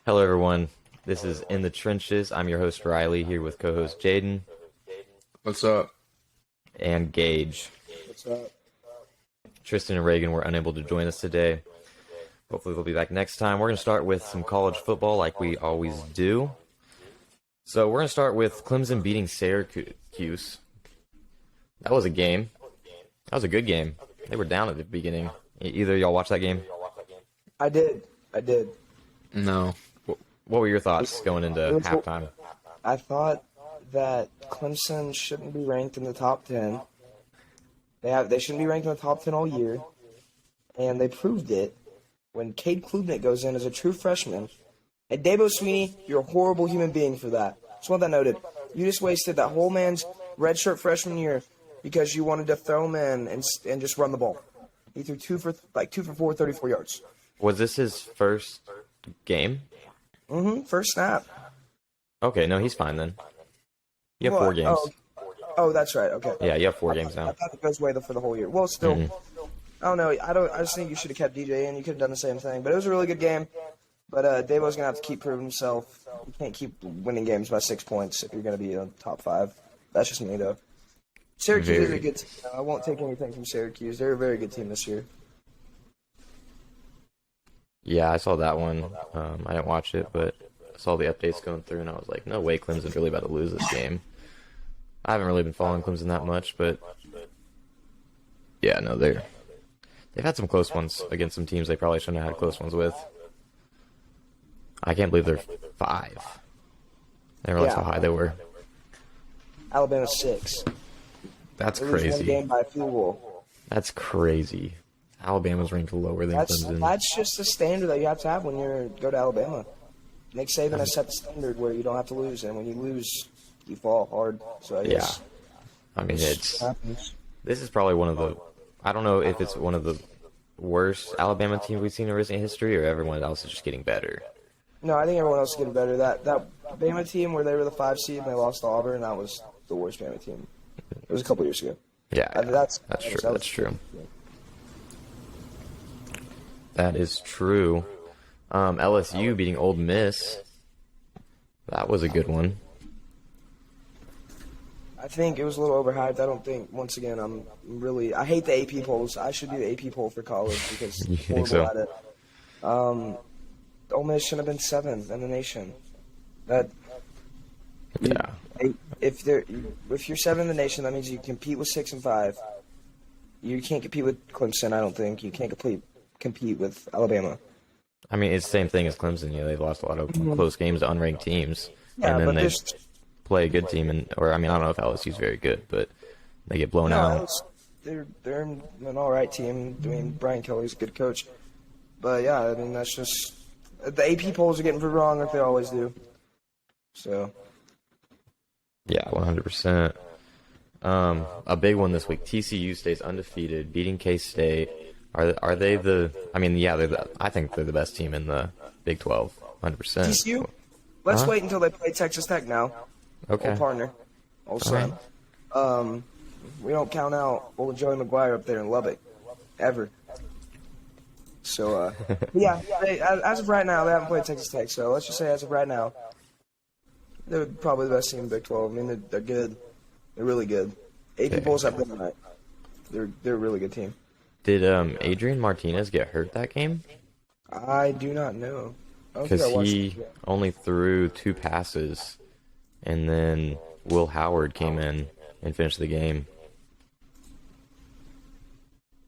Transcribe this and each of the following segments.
Hello, everyone. This is In the Trenches. I'm your host, Riley, here with co-host Jaden What's up? and Gage. What's up? Tristan and Reagan were unable to join us today. Hopefully they'll be back next time. We're going to start with some college football like we always do. So we're going to start with Clemson beating Syracuse. That was a game. That was a good game. They were down at the beginning. Either of y'all watch that game? I did. No. What were your thoughts going into halftime? I thought that Clemson shouldn't be ranked in the top 10. They shouldn't be ranked in the top 10 all year, and they proved it when Cade Klubnik goes in as a true freshman. And Dabo Swinney, you're a horrible human being for that. Just want that noted. You just wasted that whole man's redshirt freshman year because you wanted to throw him in and just run the ball. He threw two for 4, 34 yards. Was this his first game? First snap. Okay, no, he's fine then. You have 4 games. Oh, that's right. Okay. Yeah, you have 4 games now. I thought it goes away for the whole year. Well, still, I don't know. I just think you should have kept DJ in. You could have done the same thing. But it was a really good game. But Dabo's gonna have to keep proving himself. You can't keep winning games by 6 points if you're gonna be in the top 5. That's just me, though. Syracuse is a good team. I won't take anything from Syracuse. They're a very good team this year. Yeah, I saw that one. I didn't watch it, but I saw the updates going through, and I was like, no way Clemson's really about to lose this game. I haven't really been following Clemson that much, but yeah, no, they've had some close ones against some teams they probably shouldn't have had close ones with. I can't believe they're 5. I didn't realize how high they were. Alabama 6. That's They lose one crazy. game by a field goal. That's crazy. Alabama's ranked lower than Clemson. That's just the standard that you have to have when you go to Alabama. Nick Saban has set the standard where you don't have to lose, and when you lose, you fall hard. So I guess I mean, happens. this is probably one of the, I don't know if it's one of the worst Alabama teams we've seen in recent history, or everyone else is just getting better. No, I think everyone else is getting better. That Bama team where they were the 5 seed and they lost to Auburn, that was the worst Bama team. It was a couple years ago. Yeah, That's true. That's true. That is true. LSU beating Ole Miss. That was a good one. I think it was a little overhyped. I don't think, once again, I hate the AP polls. I should do the AP poll for college because You I'm think horrible so? at it. Ole Miss should have been 7 in the nation. Yeah. If you're 7 in the nation, that means you compete with 6 and 5. You can't compete with Clemson, I don't think. You can't compete with Alabama. I mean, it's the same thing as Clemson. You know, they've lost a lot of close games to unranked teams, Yeah, and then but they there's play a good team. I don't know if LSU's very good, but they get blown out. they're an all right team. I mean, Brian Kelly's a good coach. But yeah, I mean that's just the AP polls are getting proved wrong like they always do. So Yeah, 100%. A big one this week. TCU stays undefeated, beating K-State. Are they the? I mean, yeah, I think they're the best team in the Big 12. 100%. TCU, let's wait until they play Texas Tech now. Okay. Old partner, old son. We don't count out old Joey McGuire up there in Lubbock, ever. So, yeah, as of right now, they haven't played Texas Tech. So let's just say as of right now, they're probably the best team in Big 12. I mean, they're good. They're really good. AP polls have been tonight. They're a really good team. Did Adrian Martinez get hurt that game? I do not know. I don't think Because I watched he it yet. only threw 2 passes, and then Will Howard came in and finished the game.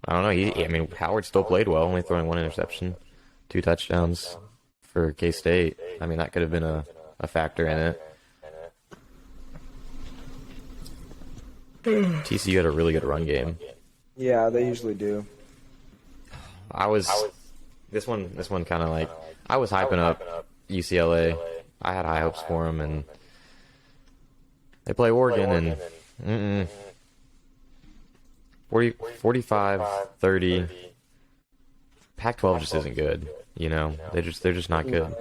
I don't know. I mean, Howard still played well, only throwing 1 interception, 2 touchdowns for K-State. I mean, that could have been a factor in it. TCU had a really good run game. Yeah, they usually do. This one kind of like, I was hyping up UCLA. I had high hopes for them, and they play Oregon, and 45-30. Pac-12 just isn't good, you know. They're just not good.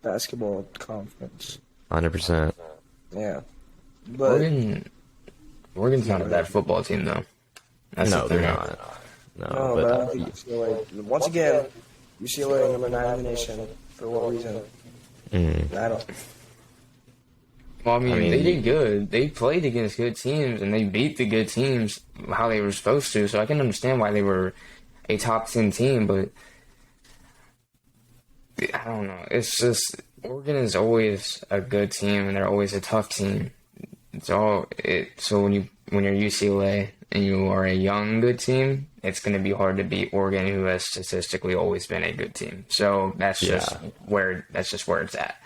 Basketball conference. 100%. Yeah. But Oregon's not a bad football team, though. That's No, the they're thing. not. No, no, but I think UCLA, once again, UCLA number 9 in the nation. For what reason? I don't. Well, I mean, I mean, they did good. They played against good teams, and they beat the good teams how they were supposed to. So I can understand why they were a top 10 team, but I don't know. It's just Oregon is always a good team, and they're always a tough team. So when you're UCLA and you are a young good team, it's going to be hard to beat Oregon, who has statistically always been a good team. So that's just where it's at.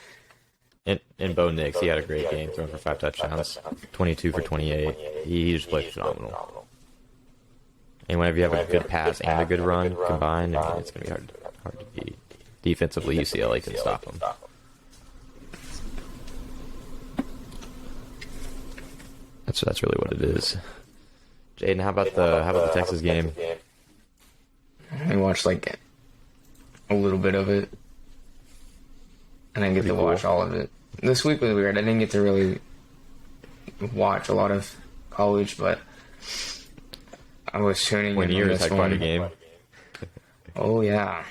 And Bo Nix, he had a great game, throwing for 5 touchdowns, 22 for 28. He just played phenomenal. And whenever you have a good pass and a good run combined, I mean, it's going to be hard to beat. Defensively, UCLA can stop them. That's really what it is. Jaden, how about the Texas game? I watched like a little bit of it. I didn't get to watch all of it. This week was weird. I didn't get to really watch a lot of college, but I was tuning When in you're on this one. game. Oh yeah.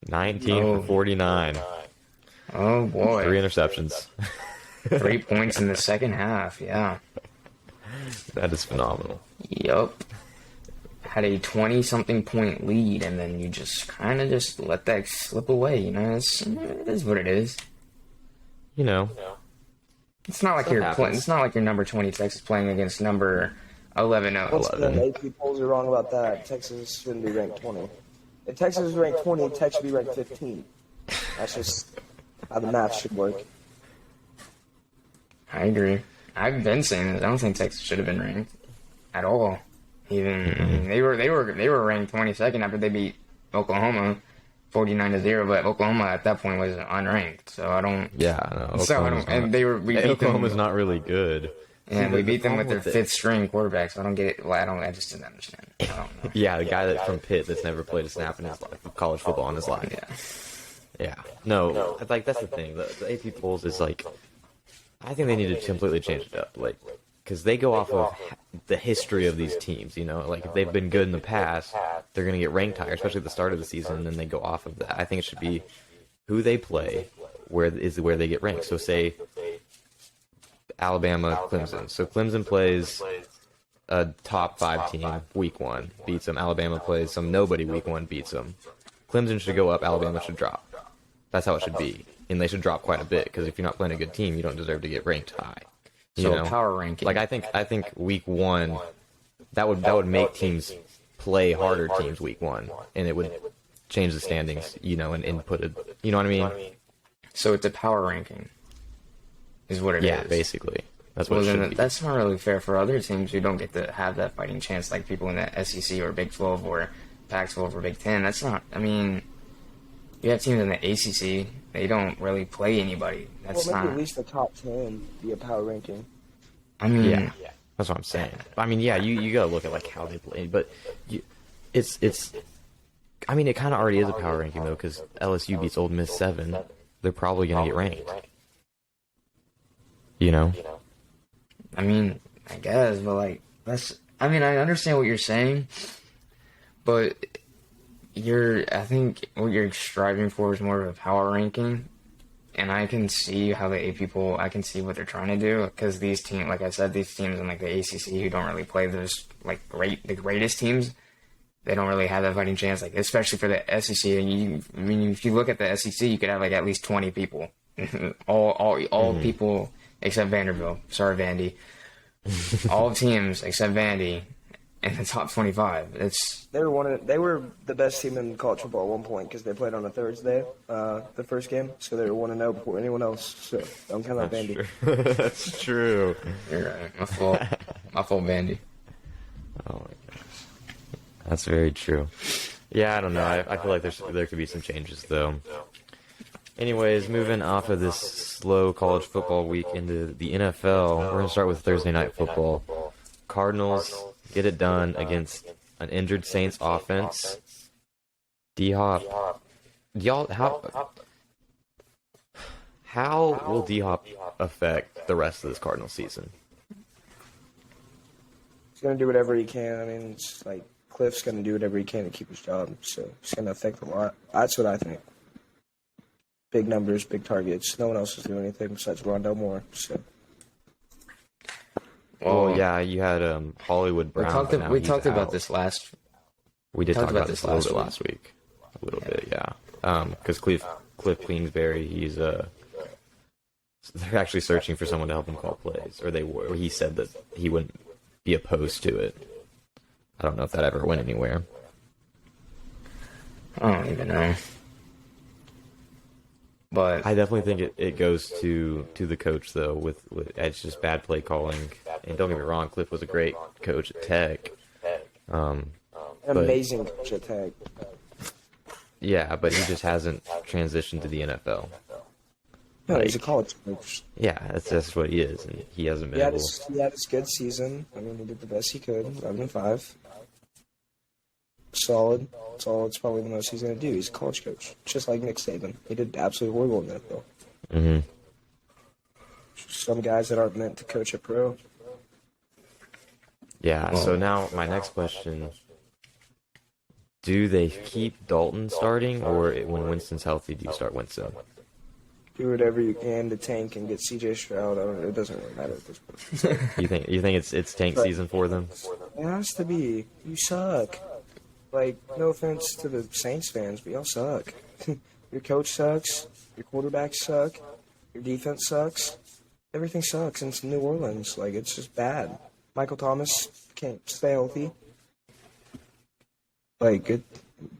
19 for 49. Oh boy. 3 interceptions. 3 points in the second half. Yeah. That is phenomenal. Yup. Had a 20-something point lead, and then you just kind of just let that slip away. You know, it is what it is. You know, It's not like it's not like your number 20 Texas playing against number 11. Once again, AP polls are wrong about that. Texas shouldn't be ranked 20. If Texas is ranked 20, Texas should be ranked 15. That's just how the math should work. I agree. I've been saying this. I don't think Texas should have been ranked at all. Even I mean, they were ranked 22nd after they beat Oklahoma 49-0, but Oklahoma at that point was unranked. So I don't. Yeah, I know. So I don't. And we beat Oklahoma's them. not really good. And we beat them with their fifth string quarterback. So I don't get it. Well, I just didn't understand. I don't know. Yeah, the guy that from Pitt that's never played a snap in his life, of college football in his life. Yeah. No, like that's the thing. The AP polls is like, I think they need to completely change it up. Like, because they go off of the history of these teams. You know, like if they've been good in the past, they're going to get ranked higher, especially at the start of the season. And then they go off of that. I think it should be who they play, where they get ranked. So say Alabama, Clemson. So Clemson plays a top 5 team week 1, beats them. Alabama plays some nobody week 1, beats them. Clemson should go up, Alabama should drop. That's how it should be. And they should drop quite a bit, because if you're not playing a good team, you don't deserve to get ranked high. So a power ranking. Like I think week 1, that would make teams play harder teams week 1, and it would change the standings, you know, and input it. You know what I mean? So it's a power ranking, is what it is. Yeah, basically. That's what it should be. That's not really fair for other teams who don't get to have that fighting chance, like people in the SEC or Big 12 or Pac-12 or Big 10. That's not. I mean, you have teams in the ACC. They don't really play anybody. That's maybe not. at least the top 10 be a power ranking. I mean, Yeah, that's what I'm saying. I mean, yeah, you gotta look at like how they play, but it's. I mean, it kind of already is a power ranking though, because LSU beats Ole Miss 7. They're probably gonna get ranked. You know. I mean, I guess, but like that's. I mean, I understand what you're saying, but I think what you're striving for is more of a power ranking, and I can see how the AP poll, I can see what they're trying to do, because these teams, like I said, these teams in like the ACC who don't really play those like the greatest teams, they don't really have that fighting chance, like especially for the SEC. And I mean, if you look at the SEC, you could have like at least 20 people, all people except Vanderbilt. Sorry, Vandy. All teams except Vandy in the top 25. They were the best team in college football at one point because they played on a Thursday, the first game, so they were 1-0 before anyone else. So don't count out Vandy. That's true. You're right. My fault. My fault, Vandy. Oh my gosh, that's very true. Yeah, I don't know. I feel like there could be some changes though. Anyways, moving off of this slow college football week into the NFL, we're gonna start with Thursday night football. Cardinals get it done against an injured Saints offense. D-Hop, how will D-Hop affect the rest of this Cardinal season? He's going to do whatever he can. I mean, it's like Cliff's going to do whatever he can to keep his job, so it's going to affect a lot. That's what I think. big numbers, big targets. No one else is doing anything besides Rondell Moore. So. Well, yeah, you had Hollywood Brown. We talked about this last. We did talk about this a little bit last week. A little bit, yeah. Because Cliff Queensberry, they're actually searching for someone to help him call plays, or he said that he wouldn't be opposed to it. I don't know if that ever went anywhere. I don't even know. But I definitely think it goes to the coach, though, with it's just bad play calling. And don't get me wrong, Cliff was a great coach at Tech. Amazing coach at Tech. Yeah, but he just hasn't transitioned to the NFL. No, he's a college coach. Yeah, that's just what he is, and he hasn't been able. He had his good season. I mean, he did the best he could. 11-5. Solid. Solid's probably the most he's going to do. He's a college coach, just like Nick Saban. He did absolutely horrible in the NFL. Mm-hmm. Some guys that aren't meant to coach a pro. Yeah, so now my next question, do they keep Dalton starting, or when Winston's healthy, do you start Winston? Do whatever you can to tank and get C.J. Stroud. It doesn't really matter at this point. You think it's tank season for them? It has to be. You suck. Like, no offense to the Saints fans, but y'all suck. Your coach sucks. Your quarterbacks suck. Your defense sucks. Everything sucks in New Orleans. Like, it's just bad. Michael Thomas can't stay healthy. Like,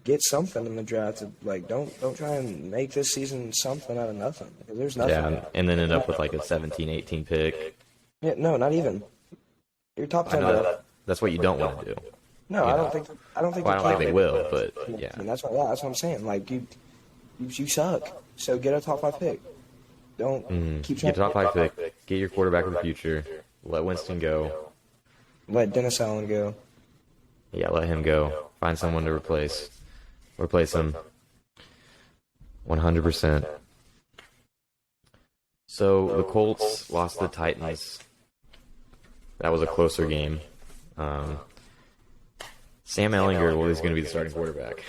get something in the draft. Like, don't try and make this season something out of nothing. Because there's nothing. Yeah, and then end up with like a 17, 18 pick. Yeah, no, not even. Your top 10. That's what you don't want to do. No, I don't think. Well, I don't think they will, but yeah. And that's what I'm saying. Like you suck. So get a top 5 pick. Don't keep trying. Get a top 5 pick. Get your quarterback of the future. Let Winston go. Let Dennis Allen go. Yeah, let him go. Find someone to replace him. 100%. So the Colts lost to the Titans. That was a closer game. Sam Ehlinger is going to be the starting quarterback.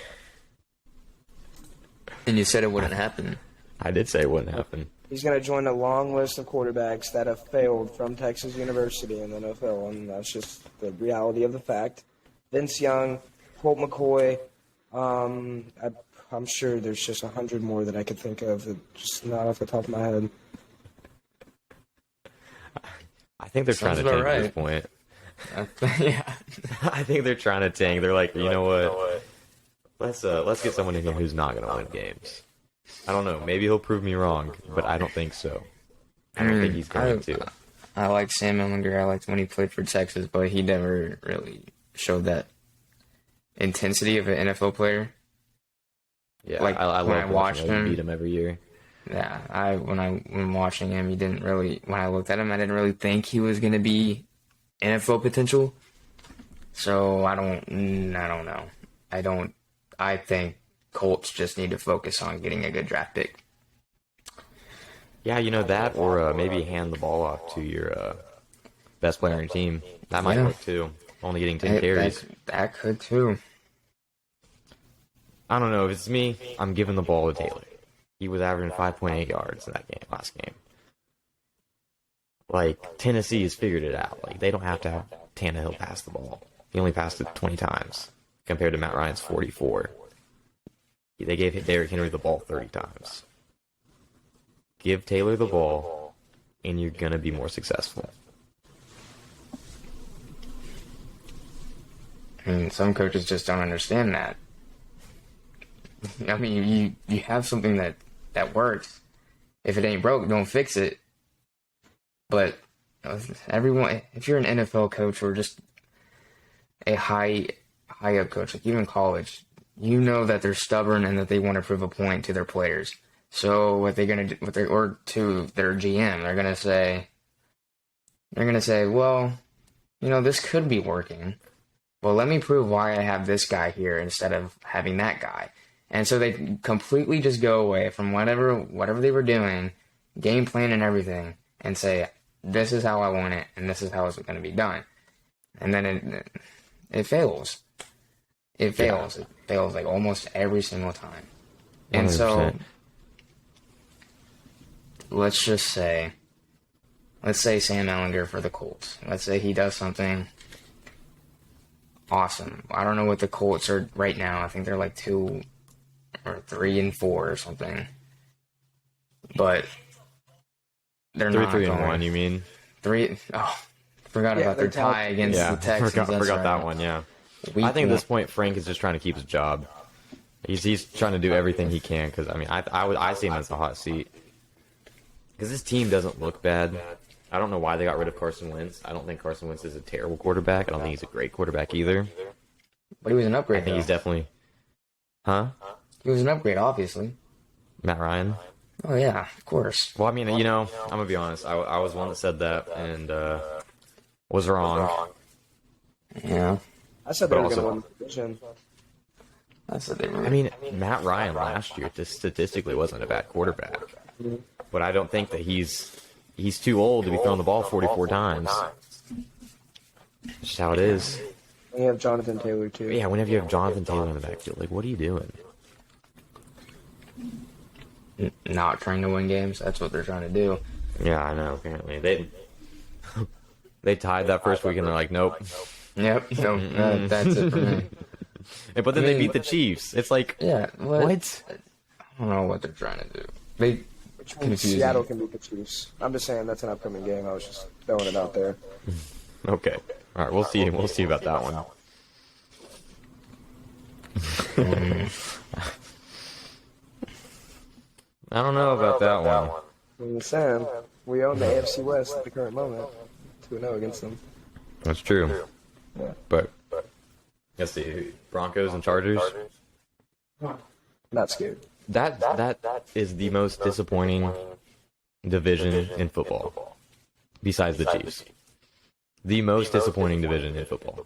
And you said it wouldn't happen. I did say it wouldn't happen. He's going to join a long list of quarterbacks that have failed from Texas University in the NFL, and that's just the reality of the fact. Vince Young, Colt McCoy, I'm sure there's just 100 more that I could think of, just not off the top of my head. I think they're trying to tank at this point. Yeah. I think they're trying to tank. They're like, you know what? Let's get someone in here who's not going to win games. I don't know. Maybe he'll prove me wrong, but I don't think so. I don't think he's going to. I like Sam Ehlinger. I liked when he played for Texas, but he never really showed that intensity of an NFL player. Yeah, like I love when I watched him. Beat him every year. Yeah, when watching him, he didn't really. When I looked at him, I didn't really think he was going to be NFL potential. So I don't know. I think Colts just need to focus on getting a good draft pick. Yeah, that, or maybe hand the ball off to your best player on your team. That might work too. Only getting 10 carries. That could too. I don't know. If it's me, I'm giving the ball to Taylor. He was averaging 5.8 yards in that last game. Like, Tennessee has figured it out. Like, they don't have to have Tannehill pass the ball. He only passed it 20 times compared to Matt Ryan's 44. They gave Derrick Henry the ball 30 times. Give Taylor the ball, and you're going to be more successful. I mean, some coaches just don't understand that. I mean, you have something that works. If it ain't broke, don't fix it. But everyone, if you're an NFL coach or just a high up coach, like even college, you know that they're stubborn and that they want to prove a point to their players. So what they're gonna do, or to their GM, they're gonna say, well, this could be working. Well, let me prove why I have this guy here instead of having that guy. And so they completely just go away from whatever they were doing, game plan and everything, and say, this is how I want it, and this is how it's going to be done. And then it fails. It fails. It fails like almost every single time. And 100%. So let's say Sam Ellinger for the Colts. Let's say he does something awesome. I don't know what the Colts are right now. I think they're like 2 or 3-4 or something. But they're 3, not 3 going. and 1. You mean 3. Oh, forgot about their tie against the Texans. Forgot that one. Yeah. I think at this point Frank is just trying to keep his job. He's trying to do everything he can because I see him as the hot seat because this team doesn't look bad. I don't know why they got rid of Carson Wentz. I don't think Carson Wentz is a terrible quarterback. I don't think he's a great quarterback either. But he was an upgrade. I think he's definitely, He was an upgrade, obviously. Matt Ryan. Oh yeah, of course. Well, I mean, I'm gonna be honest. I was one that said that and was wrong. Yeah. I said they were going to win the division. I said they were. I mean, Matt Ryan last year statistically wasn't a bad quarterback, but I don't think that he's too old to be throwing the ball 44 times. That's just how it is. And you have Jonathan Taylor too. Yeah, whenever you have Jonathan Taylor in the backfield, like, what are you doing? Not trying to win games. That's what they're trying to do. Yeah, I know. Apparently, they tied that first week, and they're like, nope. Yep. No, that's it for me. But then they beat the Chiefs. It's like, Yeah. what? I don't know what they're trying to do. They Which means confusing. Seattle can beat the Chiefs. I'm just saying that's an upcoming game. I was just throwing it out there. Okay. All right, we'll see. We'll see about that one. I don't know about that one. I'm just saying, we own the AFC West at the current moment. 2-0 against them. That's true. Yeah. But let's see, Broncos and Chargers. Not scared. That is the most disappointing division in football, besides the Chiefs. The most disappointing division in football.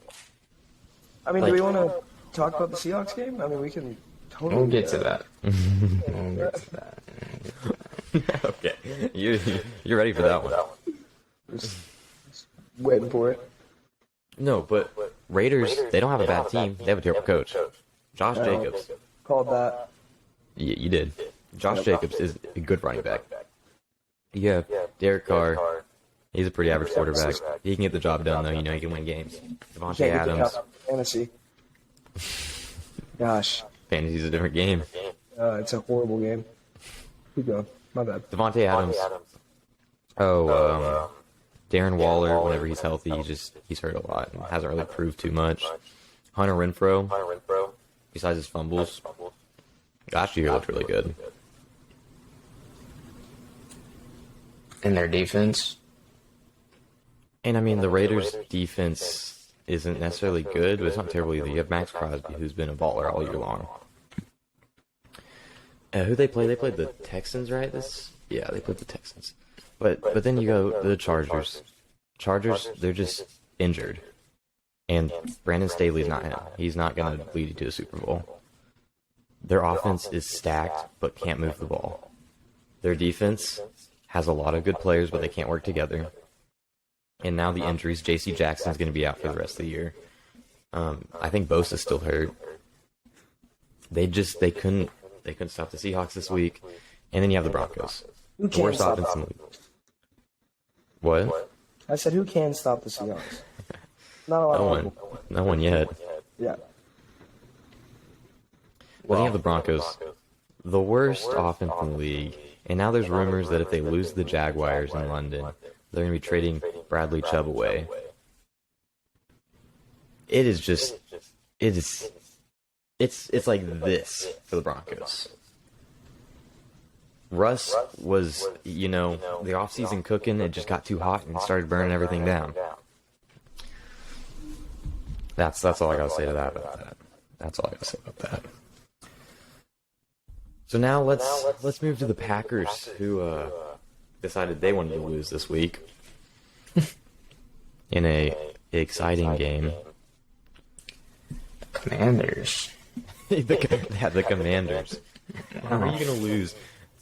I mean, do we want to talk about the Seahawks game? I mean, we can totally. We'll get to that. We'll get to that. Okay, you're ready for that one. Just waiting for it. No, but Raiders, they don't have a bad team. They have a terrible coach. Josh Jacobs. Called that. You did. Josh Jacobs is a good running back. You have Derek Carr. He's a pretty average quarterback. He can get the job done, though. You know, he can win games. Devontae Can't get the Adams. job. Fantasy. Gosh. Fantasy's a different game. It's a horrible game. Keep going. My bad. Devontae Adams. Darren Waller, whenever he's healthy, he's hurt a lot and hasn't really proved too much. Hunter Renfrow, besides his fumbles, last year he looked really good. In their defense. And I mean, the Raiders' defense isn't necessarily good, but it's not terrible either. You have Max Crosby, who's been a baller all year long. Who they play? They played the Texans, right? Yeah, they played the Texans. But then you go to the Chargers. Chargers, they're just injured. And Brandon Staley's not him. He's not going to lead you to a Super Bowl. Their offense is stacked, but can't move the ball. Their defense has a lot of good players, but they can't work together. And now the injuries, J.C. Jackson's going to be out for the rest of the year. I think Bosa's still hurt. They couldn't stop the Seahawks this week. And then you have the Broncos. Who The can worst stop offense in them? the league. What? I said, who can stop the Seahawks? Not a lot No of one. people. No one yet. Yeah. Well, you have the Broncos. The worst offense in the league. And now there's rumors that if they lose the Jaguars in London, they're going to be trading Bradley Chubb away. It's like this for the Broncos. Russ was, the offseason cooking. It just got too hot and started burning everything down. That's all I got to say to that about that. That's all I got to say about that. So now let's move to the Packers, who decided they wanted to lose this week in a exciting game. Commanders. the Commanders. How are you going to lose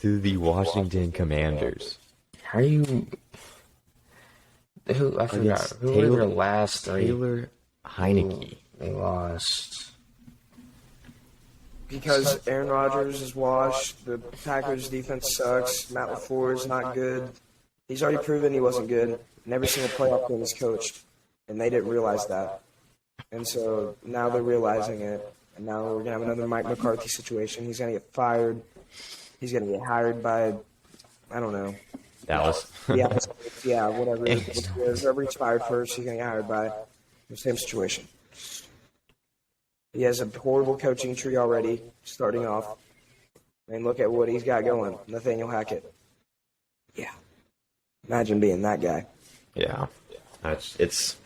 to the Washington Commanders? How are you? I forgot. Who were their last three? Taylor Heineke. They lost. because Aaron Rodgers is washed, the Packers' defense sucks, Matt LaFleur is not good. He's already proven he wasn't good in every single playoff game he's coached, and they didn't realize that. And so now they're realizing it, and now we're going to have another Mike McCarthy situation. He's going to get fired. He's going to get hired by, I don't know. Dallas. Yeah, whatever. Whoever he's fired first, he's going to get hired by. The same situation. He has a horrible coaching tree already, starting off. And look at what he's got going. Nathaniel Hackett. Yeah. Imagine being that guy. Yeah. It's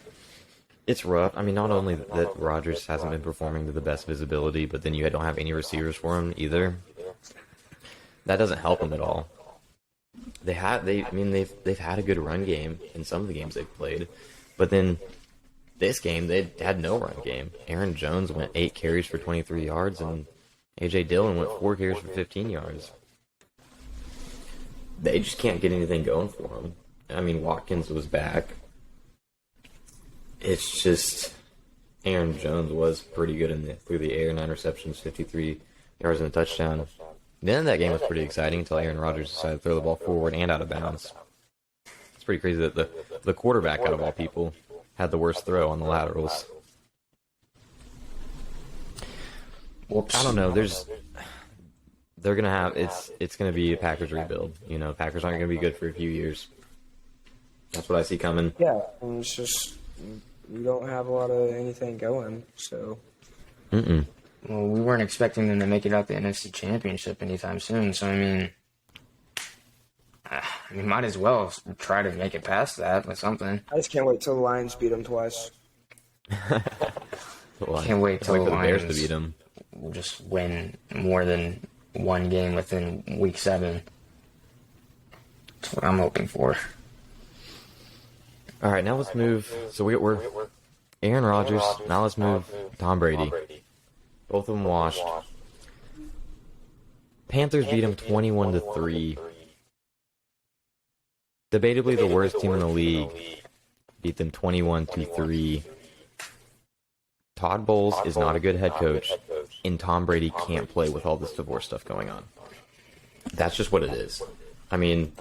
rough. I mean, not only that Rodgers hasn't been performing to the best visibility, but then you don't have any receivers for him either. That doesn't help him at all. They've had a good run game in some of the games they've played, but then this game they had no run game. Aaron Jones went 8 carries for 23 yards, and A.J. Dillon went 4 carries for 15 yards. They just can't get anything going for him. I mean, Watkins was back. It's just Aaron Jones was pretty good through the air, 9 receptions, 53 yards and a touchdown. The end of that game was pretty exciting until Aaron Rodgers decided to throw the ball forward and out of bounds. It's pretty crazy that the quarterback, out of all people, had the worst throw on the laterals. Whoops. I don't know. They're gonna have it's gonna be a Packers rebuild. You know, Packers aren't gonna be good for a few years. That's what I see coming. Yeah, and it's just we don't have a lot of anything going. So. Well, we weren't expecting them to make it out the NFC Championship anytime soon. So I mean, might as well try to make it past that with something. I just can't wait till the Lions beat them twice. Can't wait till the Bears to Lions beat them. will just win more than one game within week 7. That's what I'm hoping for. All right, now let's move. So we're Aaron Rodgers. Now let's move Tom Brady. Both of them washed. Panthers beat them 21-3. Debatably the worst team in the league. Beat them 21-3. Todd Bowles is not a good head coach, and Tom Brady can't play with all this divorce stuff going on. That's just what it is. I mean,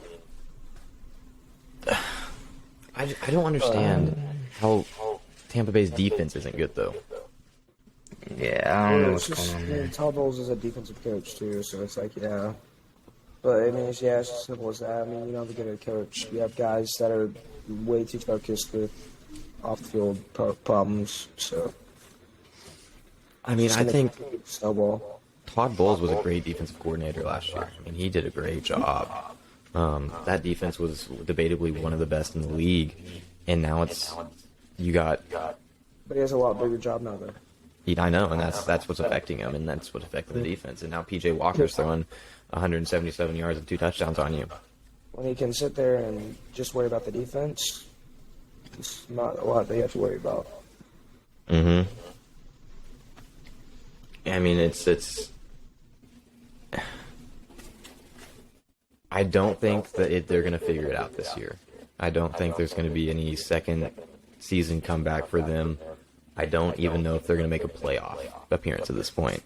I don't understand how Tampa Bay's defense isn't good, though. Yeah, I don't know what's It's just, going on there. Todd Bowles is a defensive coach too, so it's like But I mean, it's as simple as that. I mean, you don't have to get a coach. You have guys that are way too focused with off-the-field problems. So I mean, I think snowball. Todd Bowles was a great defensive coordinator last year. I mean, he did a great job. That defense was debatably one of the best in the league, and now you got. But he has a lot bigger job now, though. I know, and that's what's affecting him, and that's what's affecting the defense. And now P.J. Walker's throwing 177 yards and 2 touchdowns on you. When he can sit there and just worry about the defense, it's not a lot that you have to worry about. Mm-hmm. I mean, it's. I don't think that they're going to figure it out this year. I don't think there's going to be any second season comeback for them. I don't even know if they're going to make a playoff appearance at this point.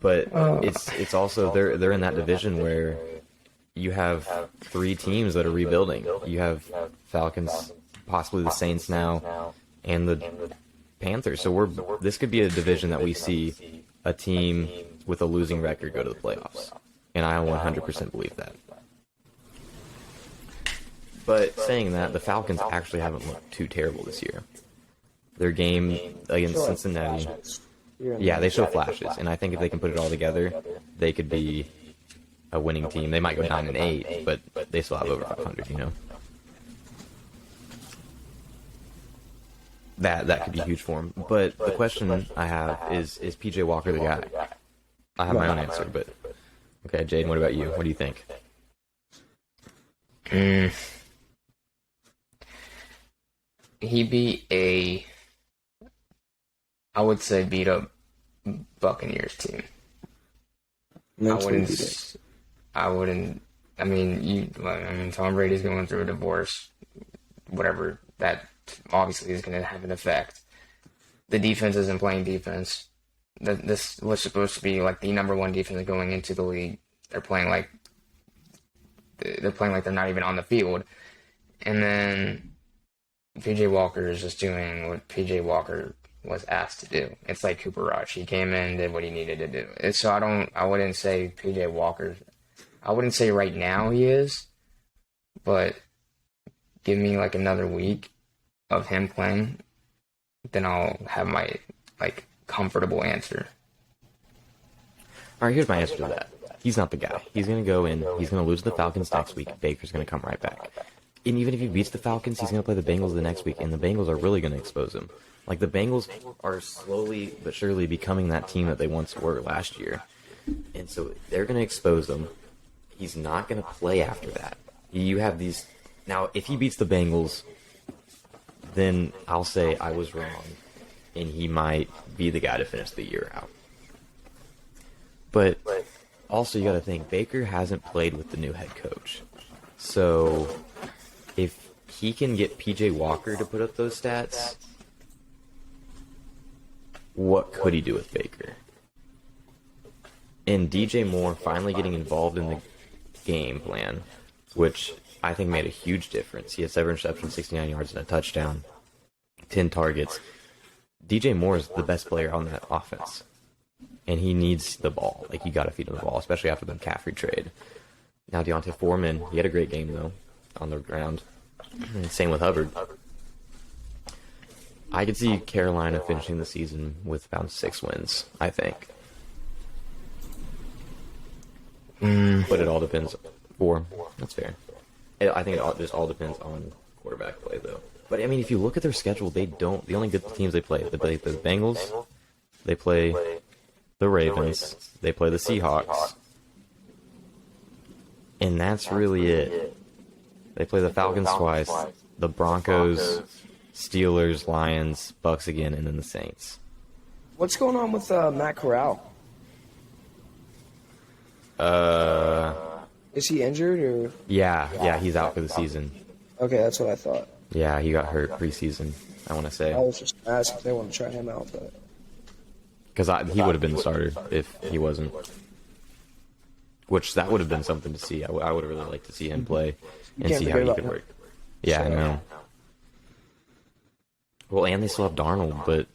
But it's also they're in that division where you have 3 teams that are rebuilding. You have Falcons, possibly the Saints now, and the Panthers. So this could be a division that we see a team with a losing record go to the playoffs. And I 100% believe that. But saying that, the Falcons actually haven't looked too terrible this year. Their game against Cincinnati, yeah, they show flashes, and I think if they can put it all together, they could be a winning team. They might go 9-8, but they still have over 500. You know, that could be huge for them. But the question I have is PJ Walker the guy? I have my own answer, but okay, Jaden, what about you? What do you think? He beat I would say beat up Buccaneers team. I wouldn't. I mean, Tom Brady's going through a divorce. Whatever, that obviously is going to have an effect. The defense isn't playing defense. this was supposed to be like the number one defense going into the league. They're playing like they're not even on the field, and then PJ Walker is just doing what PJ Walker was asked to do. It's like Cooper Rush. He came in, did what he needed to do. So I wouldn't say PJ Walker. I wouldn't say right now he is, but give me like another week of him playing, then I'll have my like comfortable answer. All right, here's my answer to that. He's not the guy. He's going to go in. He's going to lose to the Falcons next week. Baker's going to come right back. And even if he beats the Falcons, he's going to play the Bengals the next week, and the Bengals are really going to expose him. Like, the Bengals are slowly but surely becoming that team that they once were last year. And so they're going to expose him. He's not going to play after that. You have these... Now, if he beats the Bengals, then I'll say I was wrong, and he might be the guy to finish the year out. But also, you got to think, Baker hasn't played with the new head coach. So, if he can get PJ Walker to put up those stats, what could he do with Baker? And DJ Moore finally getting involved in the game plan, which I think made a huge difference. He had 7 receptions, 69 yards, and a touchdown, 10 targets. DJ Moore is the best player on that offense. And he needs the ball. Like, you got to feed him the ball, especially after the McCaffrey trade. Now, Deontay Foreman, he had a great game, though, on the ground. Same with Hubbard. I could see Carolina finishing the season with about 6 wins, I think. But it all depends. 4. That's fair. I think it just all depends on quarterback play, though. But, I mean, if you look at their schedule, they don't... The only good teams they play the Bengals, they play the Ravens, they play the Seahawks, and that's really it. They play the Falcons twice, the Broncos, Steelers, Lions, Bucks again, and then the Saints. What's going on with Matt Corral? Is he injured or? Yeah, he's out for the season. Okay, that's what I thought. Yeah, he got hurt preseason, I want to say. I was just asking if they want to try him out, but... Because he would have been the starter if he wasn't. Which, that would have been something to see. I would have really liked to see him play and see how he could work. Yeah, I know. Well, and they still have Darnold, but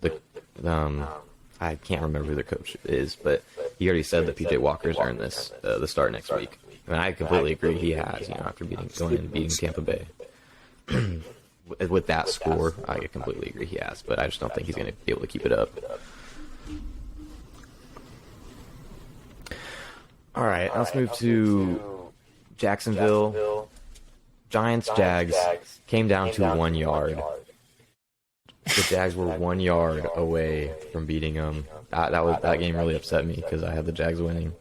I can't remember who the coach is, but he already said that PJ Walker's earned the start next week. And I completely agree he has, after going in and beating Tampa Bay. With that score, I completely agree he has, but I just don't think he's going to be able to keep it up. All right, let's move to Jacksonville. Giants-Jags came down to 1 yard. The Jags were 1 yard away from beating them. That game really upset me because I had the Jags winning.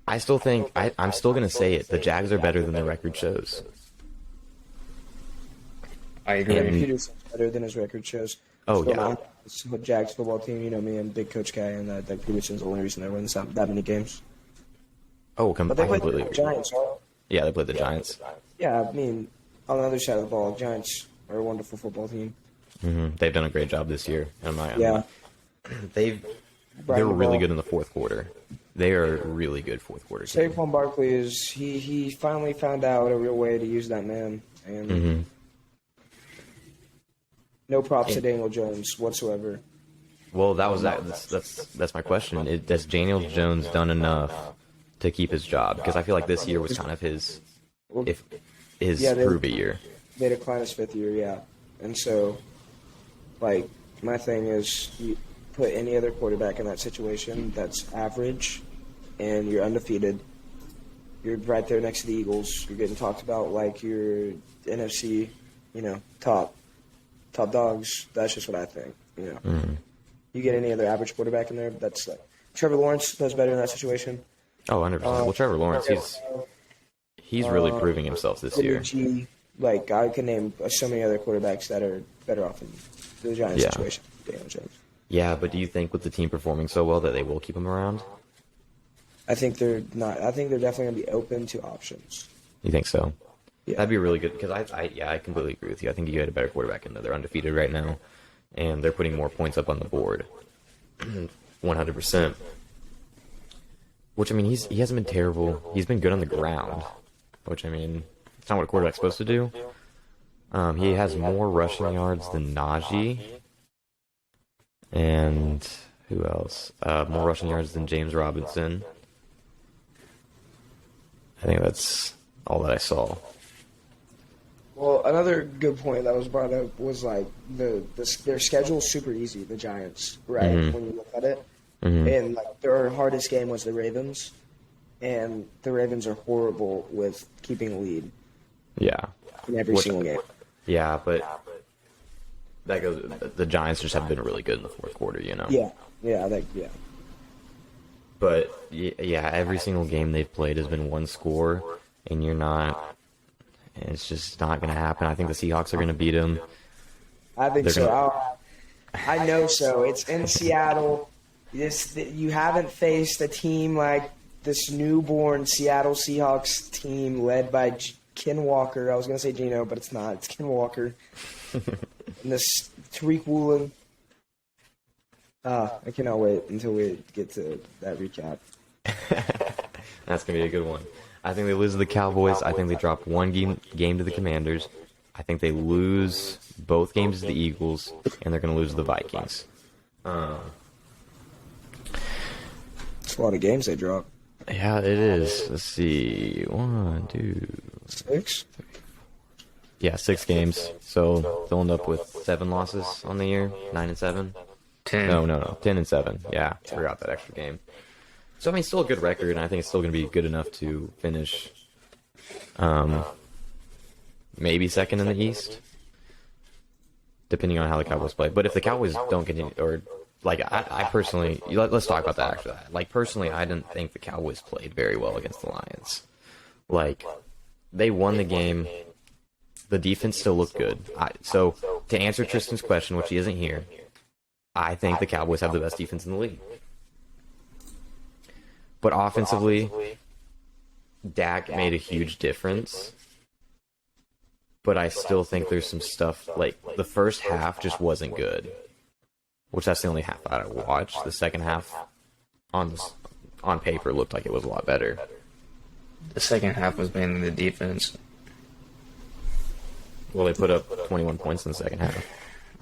I still think I'm still going to say it. The Jags are better than the record shows. I agree. Peterson's better than his record shows. Oh, yeah. It's the Jags football team, me and big coach guy, and that Peterson's the only reason they win that many games. Oh, but they I played completely the agree. Giants, right? Yeah, they played the Giants. Yeah, I mean, on the other side of the ball, Giants are a wonderful football team. Mm-hmm. They've done a great job this year. Yeah. They're really good in the fourth quarter. They are a really good fourth quarter team. Saquon Barkley he finally found out a real way to use that man, and no props to Daniel Jones whatsoever. Well, that's my question. Has Daniel Jones done enough to keep his job? Because I feel like this year was kind of his prove it year. They declined his 5th year, yeah. And so, like, my thing is, you put any other quarterback in that situation that's average, and you're undefeated. You're right there next to the Eagles. You're getting talked about like you're NFC, top dogs. That's just what I think. You get any other average quarterback in there, that's like Trevor Lawrence does better in that situation. Oh, 100%. Well, Trevor Lawrence, he's really proving himself this year. Like, I can name so many other quarterbacks that are better off in the Giants situation. Daniel Jones. Yeah, but do you think with the team performing so well that they will keep him around? I think they're not. I think they're definitely going to be open to options. You think so? Yeah. That'd be really good because I completely agree with you. I think you get a better quarterback in there. They're undefeated right now, and they're putting more points up on the board. 100%. Which, I mean, he hasn't been terrible. He's been good on the ground, which, I mean, it's not what a quarterback's supposed to do. He has more rushing yards than Najee. And who else? More rushing yards than James Robinson. I think that's all that I saw. Well, another good point that was brought up was like their schedule's super easy. The Giants, right? Mm-hmm. When you look at it, Mm-hmm. and like their hardest game was the Ravens, and the Ravens are horrible with keeping a lead Yeah. in every single game. Yeah, but that goes. The Giants just haven't been really good in the fourth quarter, you know. Yeah. But yeah, every single game they've played has been one score, and you're not. It's just not going to happen. I think the Seahawks are going to beat them. I think They're so. I know so. It's in Seattle. You haven't faced a team like this newborn Seattle Seahawks team led by Ken Walker. I was going to say Geno, but it's not. It's Ken Walker. And this Tariq Woolen. I cannot wait until we get to that recap. That's going to be a good one. I think they lose to the Cowboys. I think they drop one game to the Commanders. I think they lose both games to the Eagles, and they're going to lose to the Vikings. It's a lot of games they drop. Yeah, it is. Let's see. 1, 2, 6? yeah, 6 games. So they'll end up with 7 losses on the year. 9 and 7. 10. No. 10 and 7. Yeah, forgot that extra game. So I mean, still a good record, and I think it's still going to be good enough to finish, maybe second in the East, depending on how the Cowboys play. But if the Cowboys don't continue, or like I personally, let's talk about that after that. Like personally, I didn't think the Cowboys played very well against the Lions. Like they won the game. The defense still looked good. So to answer Tristan's question, which he isn't here, I think the Cowboys have the best defense in the league. But offensively, Dak made a huge difference. But I still think there's some stuff, like the first half just wasn't good. Which that's the only half that I watched. The second half on paper looked like it was a lot better. The second half was mainly the defense. Well, they put up 21 points in the second half.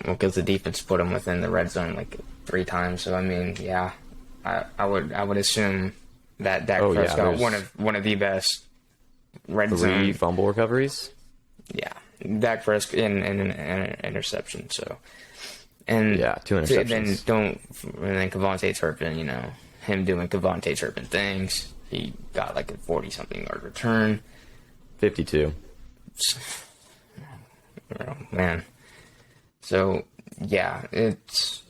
Well, because the defense put them within the red zone like 3 times. So I mean, yeah, I would assume that Dak Prescott one of the best red 3 zone fumble recoveries. Yeah, Dak Prescott and an interception. So and 2 interceptions. Then Kevontae Turpin, him doing Kevontae Turpin things. He got like a 40-something yard return. 52. Oh, man. So, yeah, it's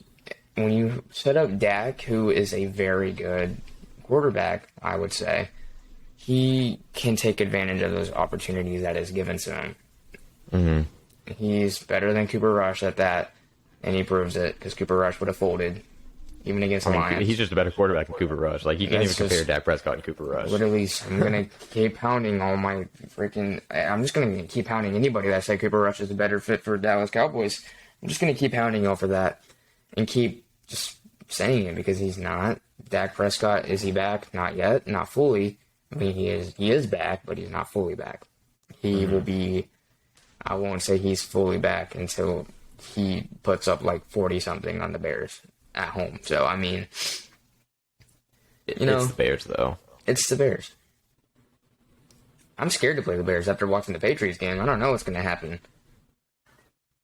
when you set up Dak, who is a very good quarterback, I would say, he can take advantage of those opportunities that is given to him. Mm-hmm. He's better than Cooper Rush at that, and he proves it, because Cooper Rush would have folded, even against the Lions. He's just a better quarterback than Cooper Rush. Like, you can't even compare Dak Prescott and Cooper Rush. Literally, I'm going to keep pounding all my freaking... I'm just going to keep pounding anybody that said Cooper Rush is a better fit for Dallas Cowboys. I'm just going to keep pounding y'all for that and keep just saying it, because he's not. Dak Prescott, is he back? Not yet. Not fully. I mean, he is back, but he's not fully back. He will be... I won't say he's fully back until he puts up like 40-something on the Bears at home. So, I mean... It's the Bears, though. It's the Bears. I'm scared to play the Bears after watching the Patriots game. I don't know what's going to happen.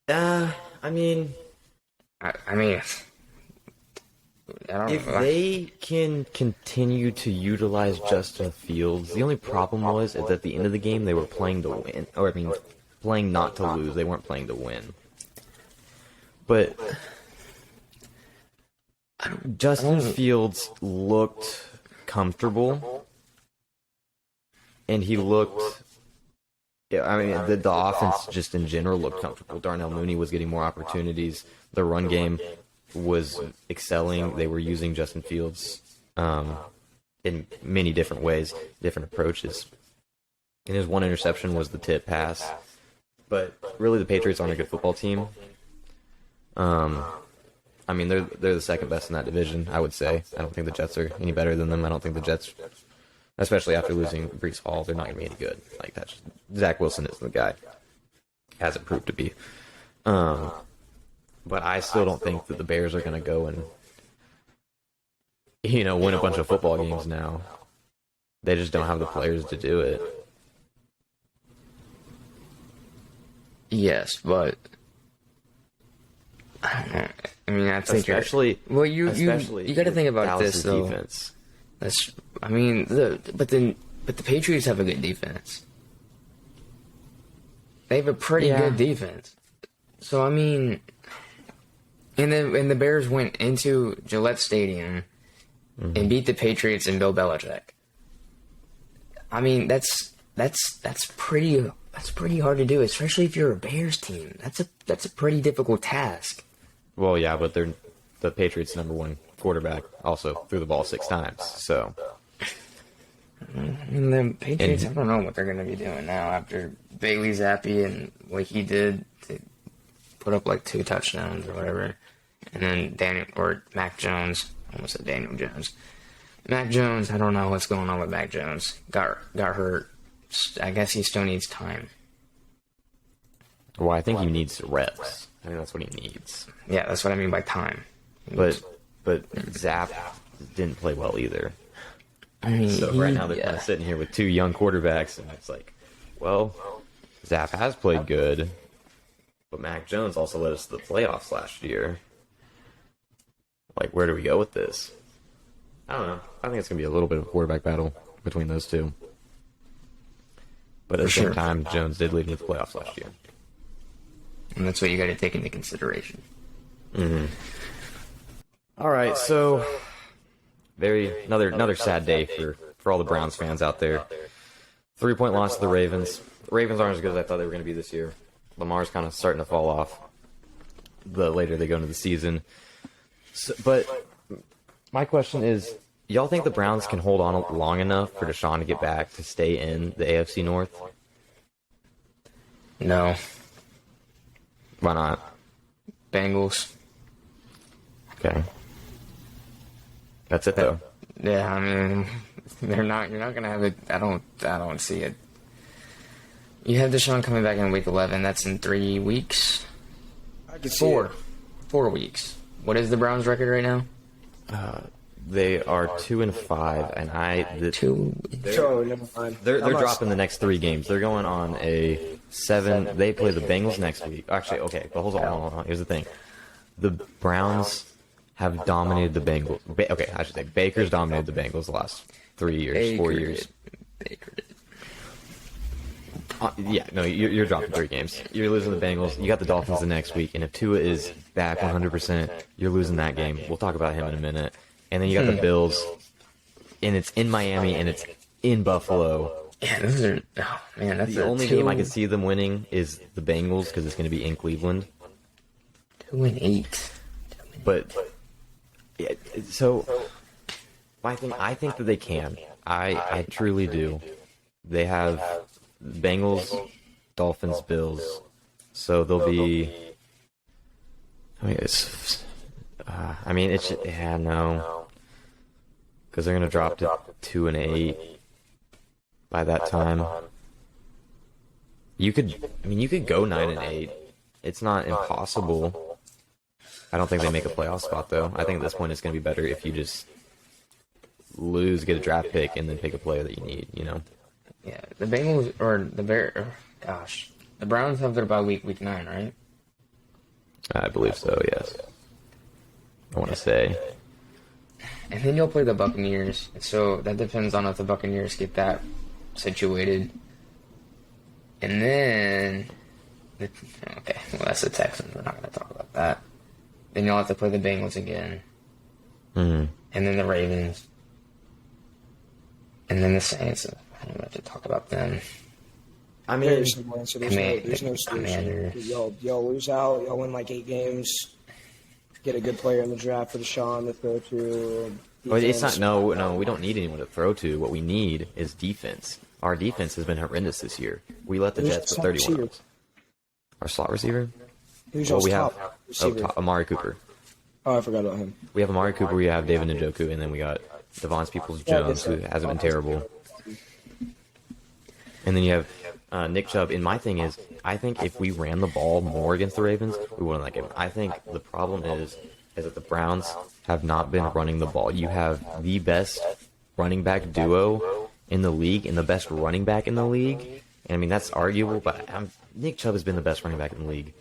I mean... If they can continue to utilize Justin Fields, the only problem is that at the end of the game they were playing to win. Or, I mean, playing not to lose. They weren't playing to win. But... Justin Fields looked comfortable, and he looked... I mean, the offense just in general looked comfortable. Darnell Mooney was getting more opportunities. The run game was excelling. They were using Justin Fields in many different ways, different approaches. And his one interception was the tip pass. But really, the Patriots aren't a good football team. I mean, they're the second best in that division, I would say. I don't think the Jets are any better than them. I don't think the Jets, especially after losing Brees Hall, they're not going to be any good. Like, that's Zach Wilson is the guy. Hasn't proved to be. But I still don't think that the Bears are going to go and, win a bunch of football games now. They just don't have the players to do it. Yes, but I mean, I think Especially, well, you got to think about Dallas's this though. defense. But the Patriots have a good defense. They have a pretty good defense. So I mean, and the Bears went into Gillette Stadium and beat the Patriots and Bill Belichick. I mean, that's pretty hard to do, especially if you're a Bears team. That's a pretty difficult task. Well, yeah, but they're the Patriots' #1 quarterback also threw the ball 6 times. So, And the Patriots, I don't know what they're going to be doing now after Bailey Zappi and what he did to put up like 2 touchdowns or whatever. And then Mac Jones, I almost said Daniel Jones. Mac Jones, I don't know what's going on with Mac Jones. Got hurt. I guess he still needs time. well, I think he needs reps. I think that's what he needs. Yeah, that's what I mean by time. But Zap didn't play well either. I mean, So right now they're kind of sitting here with 2 young quarterbacks, and it's like, well, Zap has played good, but Mac Jones also led us to the playoffs last year. Like, where do we go with this? I don't know. I think it's going to be a little bit of a quarterback battle between those 2. But at the same time, Jones did lead me to the playoffs last year. And that's what you got to take into consideration. Mm-hmm. All right, so another sad day for all the Browns fans out there. 3-point loss to the Ravens. The Ravens aren't as good as I thought they were going to be this year. Lamar's kind of starting to fall off the later they go into the season. So, but my question is, y'all think the Browns can hold on long enough for Deshaun to get back to stay in the AFC North? No. Why not? Bengals. Okay. That's it, though. Yeah, I mean, you're not going to have it. I don't see it. You have Deshaun coming back in week 11. That's in 3 weeks. I can see 4. it. 4 weeks. What is the Browns' record right now? They are 2-5, and 2. So, never mind. They're I'm not- dropping the next 3 games. They're going on a 7. They play the Bengals next week. Actually, okay, but hold on. Here's the thing: the Browns have dominated the Bengals. Okay, I should say Baker's dominated the Bengals the last 3 years, 4 years. Baker did. Yeah, no, you're dropping 3 games. You're losing the Bengals. You got the Dolphins the next week, and if Tua is back 100%, you're losing that game. We'll talk about him in a minute. And then you got the Bills, and it's in Miami, and it's in Buffalo. Yeah, those are. Oh man, that's The only game I can see them winning is the Bengals because it's going to be in Cleveland. 2-8. But yeah, so I think that they can. I truly do. They have Bengals, Dolphins, Bills, so they'll be. No, because they're gonna drop to 2-8 by that time. You could go 9-8. It's not impossible. I don't think they make a playoff spot though. I think at this point it's gonna be better if you just lose, get a draft pick, and then pick a player that you need. Yeah, the Bengals or the Bear. Gosh, the Browns have their bye week 9, right? I believe so. Yes. I want to say. And then you'll play the Buccaneers. So that depends on if the Buccaneers get that situated. And then, okay, well that's the Texans. We're not going to talk about that. Then you'll have to play the Bengals again. Mm-hmm. And then the Ravens. And then the Saints. I don't have to talk about them. I mean, There's no answer. There's no solution. Commanders. Y'all lose out. Y'all win like 8 games. Get a good player in the draft for Deshaun to throw to. but it's not. No, we don't need anyone to throw to. What we need is defense. Our defense has been horrendous this year. We let the Who's Jets the put slot 31 on receiver? us. Our slot receiver? Who's Well, y'all's we top have receiver? Amari Cooper. Oh, I forgot about him. We have Amari Cooper, we have David Njoku, and then we got Devon's Peoples-Jones, who hasn't been terrible. And then you have Nick Chubb. And my thing is, I think if we ran the ball more against the Ravens, we wouldn't like him. I think the problem is that the Browns have not been running the ball. You have the best running back duo in the league and the best running back in the league. And I mean, that's arguable, but Nick Chubb has been the best running back in the league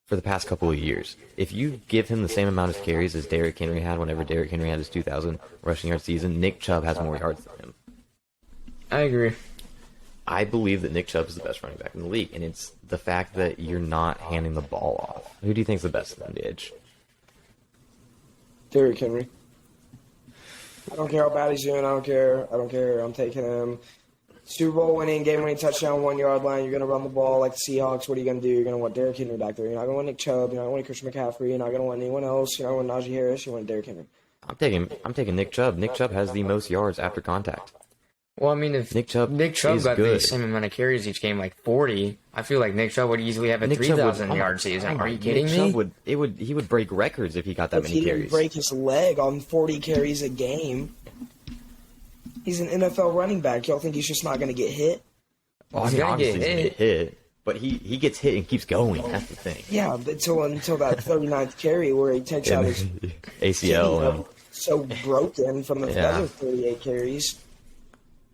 for the past couple of years. If you give him the same amount of carries as Derrick Henry had whenever Derrick Henry had his 2,000 rushing yard season, Nick Chubb has more yards than him. I agree. I believe that Nick Chubb is the best running back in the league, and it's the fact that you're not handing the ball off. Who do you think is the best on the edge? Derrick Henry. I don't care how bad he's doing. I don't care. I'm taking him. Super Bowl winning, game winning touchdown, 1 yard line. You're going to run the ball like the Seahawks. What are you going to do? You're going to want Derrick Henry back there. You're not going to want Nick Chubb. You're not going to want Christian McCaffrey. You're not going to want anyone else. You're not going to want Najee Harris. You want Derrick Henry. I'm taking Nick Chubb. Nick Chubb has the most yards after contact. Well, I mean, if Nick Chubb got good. the same amount of carries each game, like 40, I feel like Nick Chubb would easily have a 3,000-yard season. Are you kidding me? He would break records if he got that If many he didn't carries. break his leg on 40 carries a game, he's an NFL running back. Y'all think he's just not going to get hit? Well, he's going to get hit. But he gets hit and keeps going. That's the thing. Yeah, until that 39th carry where he takes out his ACL. so broken from the other 38 carries.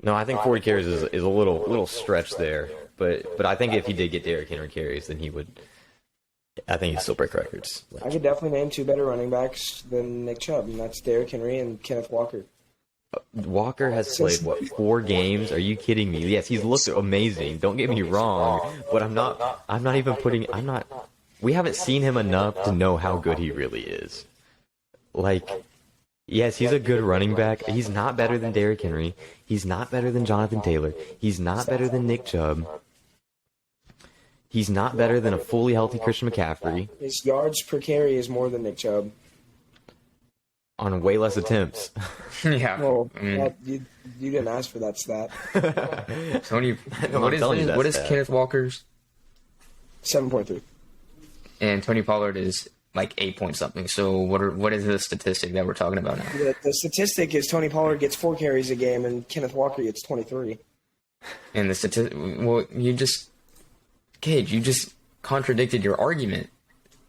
No, I think 40 carries is a little stretch there. But I think if he did get Derrick Henry carries, then he would. I think he'd still break records. I could definitely name two better running backs than Nick Chubb, and that's Derrick Henry and Kenneth Walker. Walker has played 4 games? Are you kidding me? Yes, he's looked amazing. Don't get me wrong, but I'm not even putting. We haven't seen him enough to know how good he really is. Like, yes, he's a good running back. He's not better than Derrick Henry. He's not better than Jonathan Taylor. He's not better than Nick Chubb. He's not better than a fully healthy Christian McCaffrey. His yards per carry is more than Nick Chubb. On way less attempts. Yeah. Well, you didn't ask for that stat. Tony, what is Kenneth Walker's? 7.3. And Tony Pollard is like 8 point something. So what is the statistic that we're talking about now? The statistic is Tony Pollard gets 4 carries a game and Kenneth Walker gets 23. And the statistic, well, you just contradicted your argument.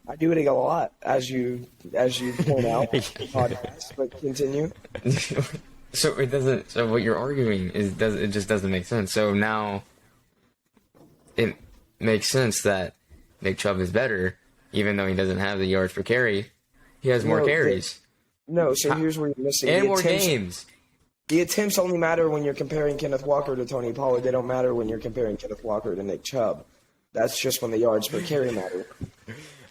I do it a lot, as you point out. Podcast, but continue. So it doesn't. So what you're arguing it just doesn't make sense. So now it makes sense that Nick Chubb is better, even though he doesn't have the yards per carry. He has more carries. So here's where you're missing. And more games. The attempts only matter when you're comparing Kenneth Walker to Tony Pollard. They don't matter when you're comparing Kenneth Walker to Nick Chubb. That's just when the yards per carry matter.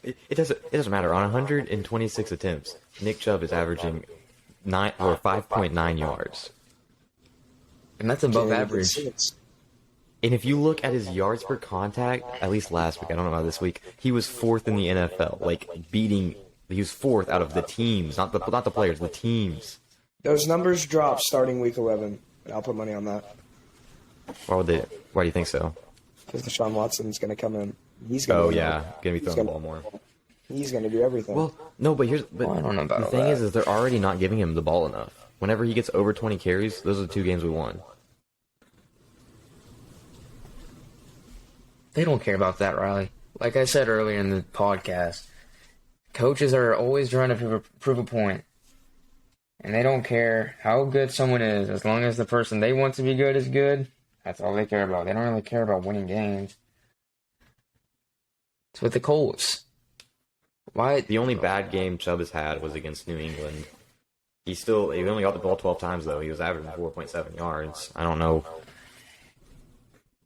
It doesn't matter. On 126 attempts, Nick Chubb is averaging 5.9 yards. And that's above average. And if you look at his yards per contact, at least last week, I don't know about this week, he was 4th in the NFL. He was 4th out of the teams, not the players, the teams. Those numbers drop starting week 11. I'll put money on that. Why do you think so? Because Deshaun Watson's going to come in. He's going going to be throwing the ball more. He's going to do everything. Well, no, but I don't know about the thing is they're already not giving him the ball enough. Whenever he gets over 20 carries, those are the 2 games we won. They don't care about that, Riley. Like I said earlier in the podcast, coaches are always trying to prove a point. And they don't care how good someone is. As long as the person they want to be good is good, that's all they care about. They don't really care about winning games. It's with the Colts. Why? The only bad game Chubb has had was against New England. He only got the ball 12 times, though. He was averaging 4.7 yards. I don't know.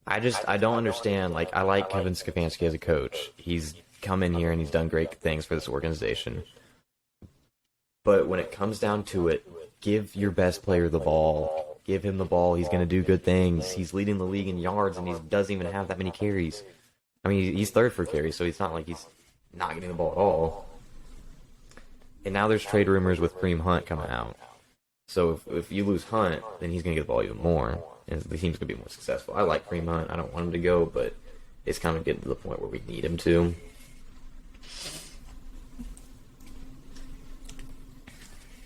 I don't understand. I like Kevin Stefanski as a coach. He's come in here and he's done great things for this organization. But when it comes down to it, give your best player the ball. Give him the ball. He's going to do good things. He's leading the league in yards, and he doesn't even have that many carries. I mean, he's 3rd for carries, so it's not like he's not getting the ball at all. And now there's trade rumors with Kareem Hunt coming out. So if you lose Hunt, then he's going to get the ball even more, and the team's going to be more successful. I like Kareem Hunt. I don't want him to go, but it's kind of getting to the point where we need him to.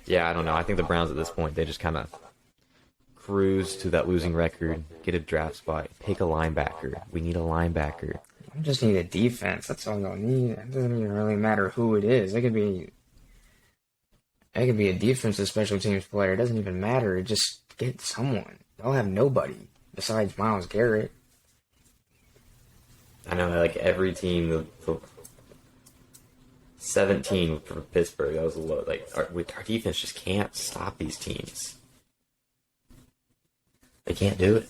Yeah, I don't know. I think the Browns at this point, they just kind of cruise to that losing record, get a draft spot, pick a linebacker. We need a linebacker. I just need a defense. That's all I need. It doesn't even really matter who it is. It could be a defensive special teams player. It doesn't even matter. Just get someone. They'll have nobody besides Myles Garrett. I know, like every team, the 17 for Pittsburgh, that was a low. Like our defense just can't stop these teams. They can't do it.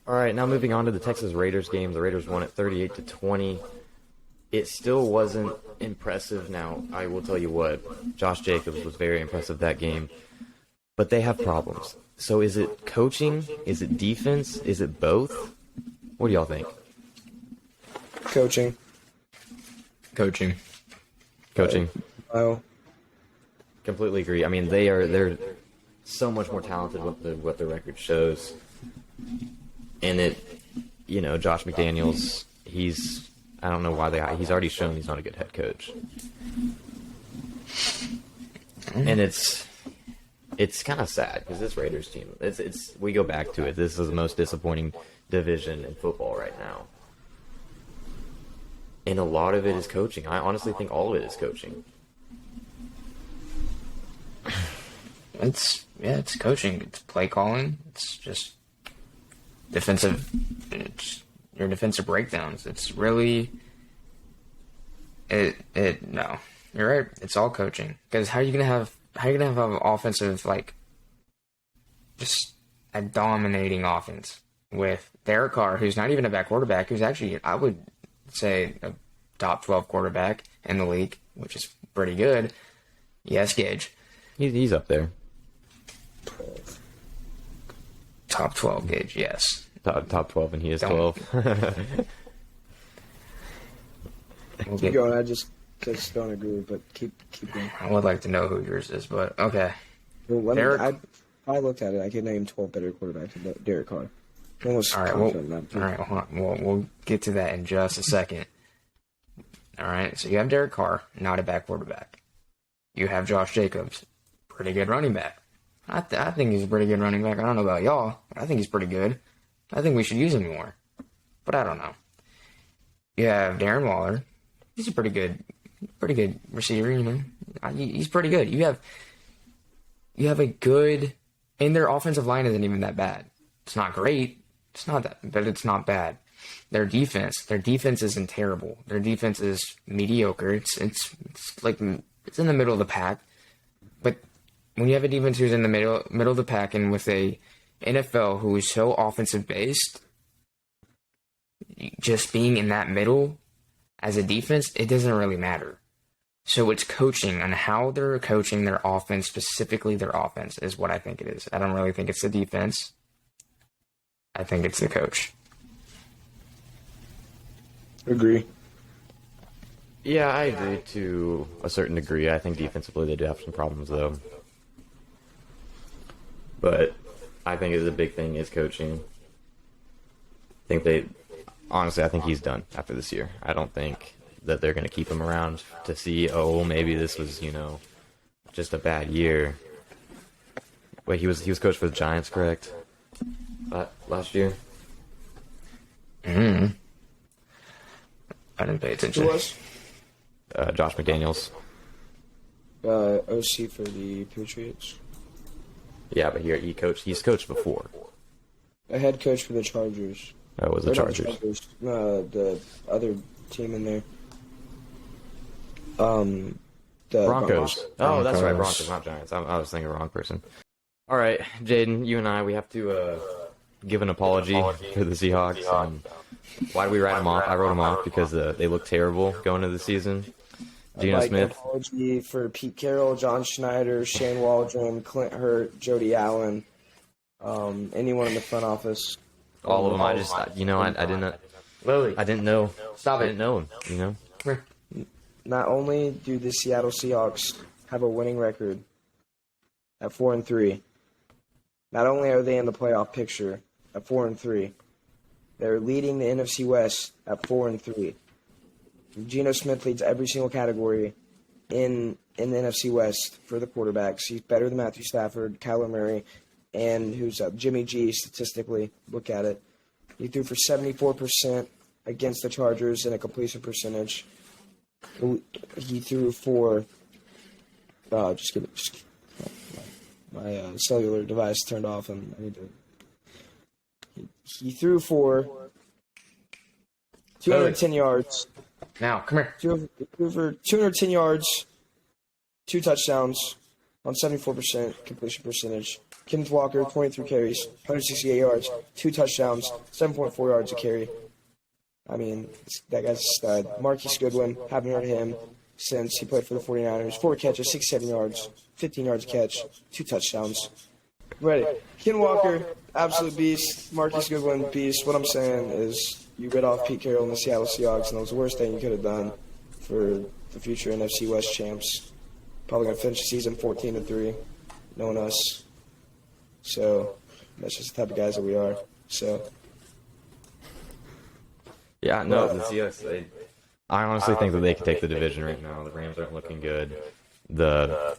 All right, now moving on to the Texas Raiders game. The Raiders won it 38-20. It still wasn't impressive. Now, I will tell you what, Josh Jacobs was very impressive that game, but they have problems. So is it coaching? Is it defense? Is it both? What do y'all think? Coaching. Coaching. Oh. Completely agree. I mean, they're so much more talented than what the record shows. And Josh McDaniels, I don't know why he's already shown he's not a good head coach. And it's kind of sad because this Raiders team, we go back to it. This is the most disappointing division in football right now. And a lot of it is coaching. I honestly think all of it is coaching. It's coaching. It's play calling. It's just defensive. It's your defensive breakdowns. It's really no. You're right. It's all coaching. Because how are you gonna have an offensive, like, just a dominating offense with Derek Carr, who's not even a bad quarterback, who's actually, I would say, a top 12 quarterback in the league, which is pretty good. Yes, Gage. He's up there. Top 12, Gage, yes. Top 12, and he is 12. Keep going. I just don't agree, but keep going. I would like to know who yours is, but okay. Well, I looked at it. I can name 12 better quarterbacks than Derek Carr. All right, hold on. We'll get to that in just a second. All right, so you have Derek Carr, not a bad quarterback. You have Josh Jacobs, pretty good running back. I think he's a pretty good running back. I don't know about y'all, but I think he's pretty good. I think we should use him more, but I don't know. You have Darren Waller. He's a pretty good receiver. He's pretty good. You have a good, and their offensive line isn't even that bad. It's not great. It's not that, but it's not bad. Their defense isn't terrible. Their defense is mediocre. It's like it's in the middle of the pack. But when you have a defense who's in the middle of the pack, and with a NFL who is so offensive based, just being in that middle as a defense, it doesn't really matter. So it's coaching, and how they're coaching their offense, specifically their offense, is what I think it is. I don't really think it's the defense. I think it's the coach. Agree. Yeah, I agree to a certain degree. I think defensively they do have some problems, though. But I think the big thing is coaching. I think he's done after this year. I don't think that they're going to keep him around to see, maybe this was, just a bad year. Wait, he was coached for the Giants, correct? Last year? I didn't pay attention. Who was? Josh McDaniels. OC for the Patriots. Yeah, but he's coached before. A head coach for the Chargers. Oh, it was the Chargers. The other team in there. The Broncos. Oh, that's right, Broncos, not Giants. I was thinking wrong person. All right, Jaden, you and I, we have to give an apology for the Seahawks. Why did we write them off? I wrote them off because they look terrible going into the season. Geno Smith. An apology for Pete Carroll, John Schneider, Shane Waldron, Clint Hurt, Jody Allen, anyone in the front office. All of them. I didn't. Lily. I didn't know. Stop it. I didn't know him. Not only do the Seattle Seahawks have a winning record at 4-3, not only are they in the playoff picture at 4-3, they're leading the NFC West at 4-3. Geno Smith leads every single category in the NFC West for the quarterbacks. He's better than Matthew Stafford, Kyler Murray, and who's Jimmy G statistically. Look at it. He threw for 74% against the Chargers in a completion percentage. He threw for my cellular device turned off, and I need to. He threw for 210 yards. Now, come here. He threw for 210 yards, 2 touchdowns on 74% completion percentage. Kenneth Walker, 23 carries, 168 yards, 2 touchdowns, 7.4 yards a carry. I mean, that guy's a stud. Marquise Goodwin, haven't heard of him since he played for the 49ers. 4 catches, 67 yards, 15 yards a catch, 2 touchdowns. Ready. Ken Walker, absolute beast. Marquise Goodwin, beast. What I'm saying is you rid off Pete Carroll and the Seattle Seahawks, and that was the worst thing you could have done for the future NFC West champs. Probably going to finish the season 14-3, knowing us. So that's just the type of guys that we are. So. Yeah, no, the Seahawks, I honestly think that they can take the division right now. The Rams aren't looking good. The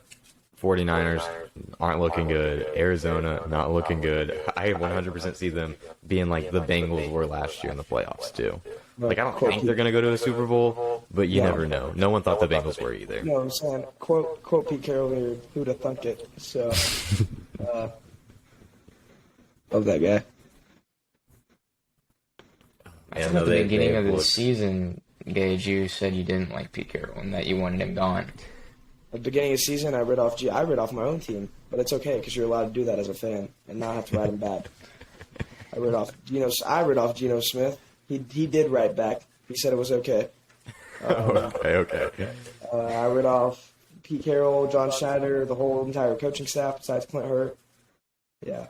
49ers aren't looking good. Arizona not looking good. I 100% see them being like the Bengals were last year in the playoffs, too. Like, I don't think they're going to go to a Super Bowl, but you never know. No one thought the Bengals were either. No, I'm saying, quote Pete Carroll here, who'd have thunk it. So, love that guy. I think at the beginning of the season, Gage, you said you didn't like Pete Carroll and that you wanted him gone. At the beginning of the season, I read off my own team, but it's okay because you're allowed to do that as a fan and not have to write him back. I read off Geno Smith. He did write back. He said it was okay. Okay. I read off Pete Carroll, John Schneider, the whole entire coaching staff besides Clint Hurt. Yeah.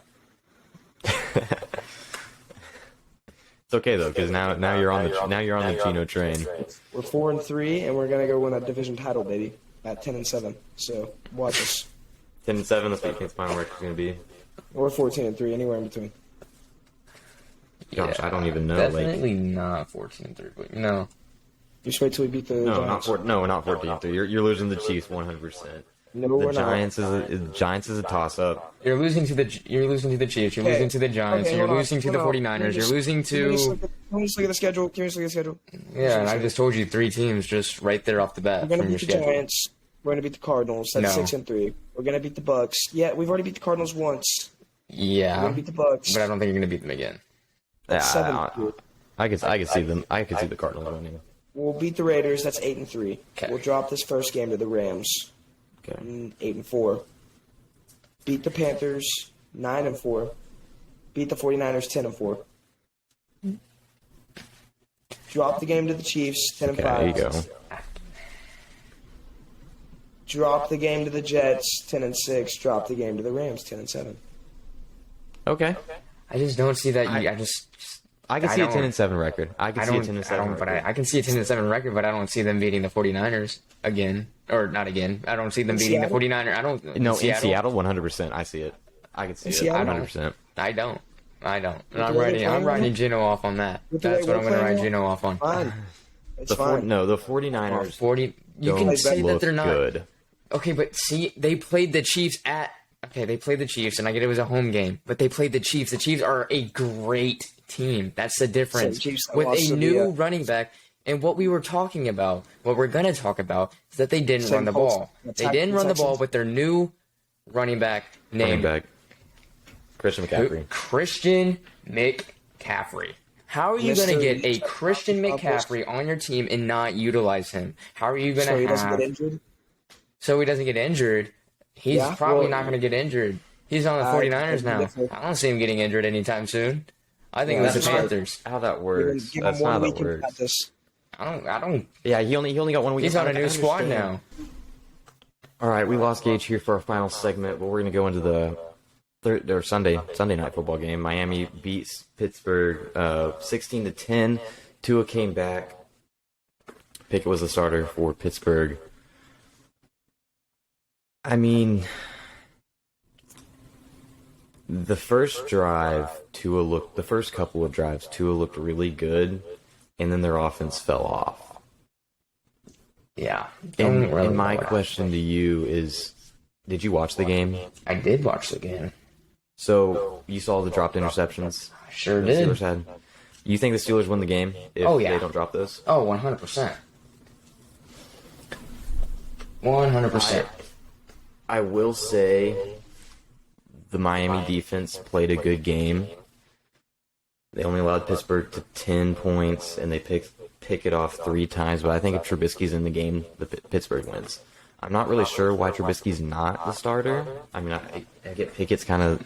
It's okay though, because now you're on the Geno train. We're 4-3, and we're gonna go win a division title, baby, at 10-7. So watch us. 10-7. That's what you think the final record is gonna be. Or 14-3, anywhere in between. Gosh, I don't even know. Definitely not 14-3, but no. Just wait till we beat the Giants. Not 14-3. You're losing the Chiefs 100%. No, the we're Giants not. Giants is a toss-up. You're losing to the Chiefs. You're losing to the Giants. You're losing to the 49ers. You're losing to. Let me just look at the schedule. Yeah, and I just told you 3 teams just right there off the bat We're gonna from your beat the schedule. Giants. We're gonna beat the Cardinals. That's 6-3. We're gonna beat the Bucks. Yeah, we've already beat the Cardinals once. Yeah, We're gonna beat the Bucks. but I don't think you're gonna beat them again. That's 7-3. I could see them. I could see the Cardinals winning. We'll beat the Raiders. That's 8-3. Okay. We'll drop this first game to the Rams. Okay. 8-4. Beat the Panthers. 9-4. Beat the 49ers. 10-4. Drop the game to the Chiefs. 10-5. Okay, there you go. Drop the game to the Jets. 10-6. Drop the game to the Rams. 10-7. Okay. I just don't see that. I can see a 10-7 record. I can see a 10-7 But record. I can see a 10-7 record, but I don't see them beating the 49ers again. Or not again. I don't see them beating the 49ers. I don't. No, in Seattle, 100%. I see it. I can see it. Seattle? 100%. I don't. And the I'm way they're writing playing Geno off on that. With the That's way what I'm we're going to write playing Geno off on. Fine. It's fine. The 49ers 40. You don't can say that look they're not good. Okay, but see, they played the Chiefs they played the Chiefs, and I get it was a home game, but they played the Chiefs. The Chiefs are a great team. That's the difference. With a new running back, and what we were talking about, what we're going to talk about, is that they didn't run the ball. They didn't run the ball with their new running back named Christian McCaffrey. Christian McCaffrey. How are you going to get a Christian McCaffrey on your team and not utilize him? How are you going to So he doesn't get injured? So he doesn't get injured. He's probably not going to get injured. He's on the 49ers now. I don't see him getting injured anytime soon. I think it was the Panthers. How that works? Give him That's not 1 how week that and works. practice. I don't. Yeah, he only got 1 week. He's on a new squad now. All right, we lost Gage here for our final segment, but we're going to go into the Sunday night football game. Miami beats Pittsburgh 16-10. Tua came back. Pickett was the starter for Pittsburgh. I mean, the first couple of drives, Tua looked really good, and then their offense fell off. Yeah. Don't And, really and know my what question to you is, did you watch the game? I did watch the game. So you saw the dropped interceptions I sure the did. Steelers had. You think the Steelers win the game if Oh, yeah. they don't drop those? Oh, 100%. 100%. I will say the Miami defense played a good game. They only allowed Pittsburgh to 10 points, and they pick it off 3 times. But I think if Trubisky's in the game, Pittsburgh wins. I'm not really sure why Trubisky's not the starter. I mean, I get Pickett's kind of...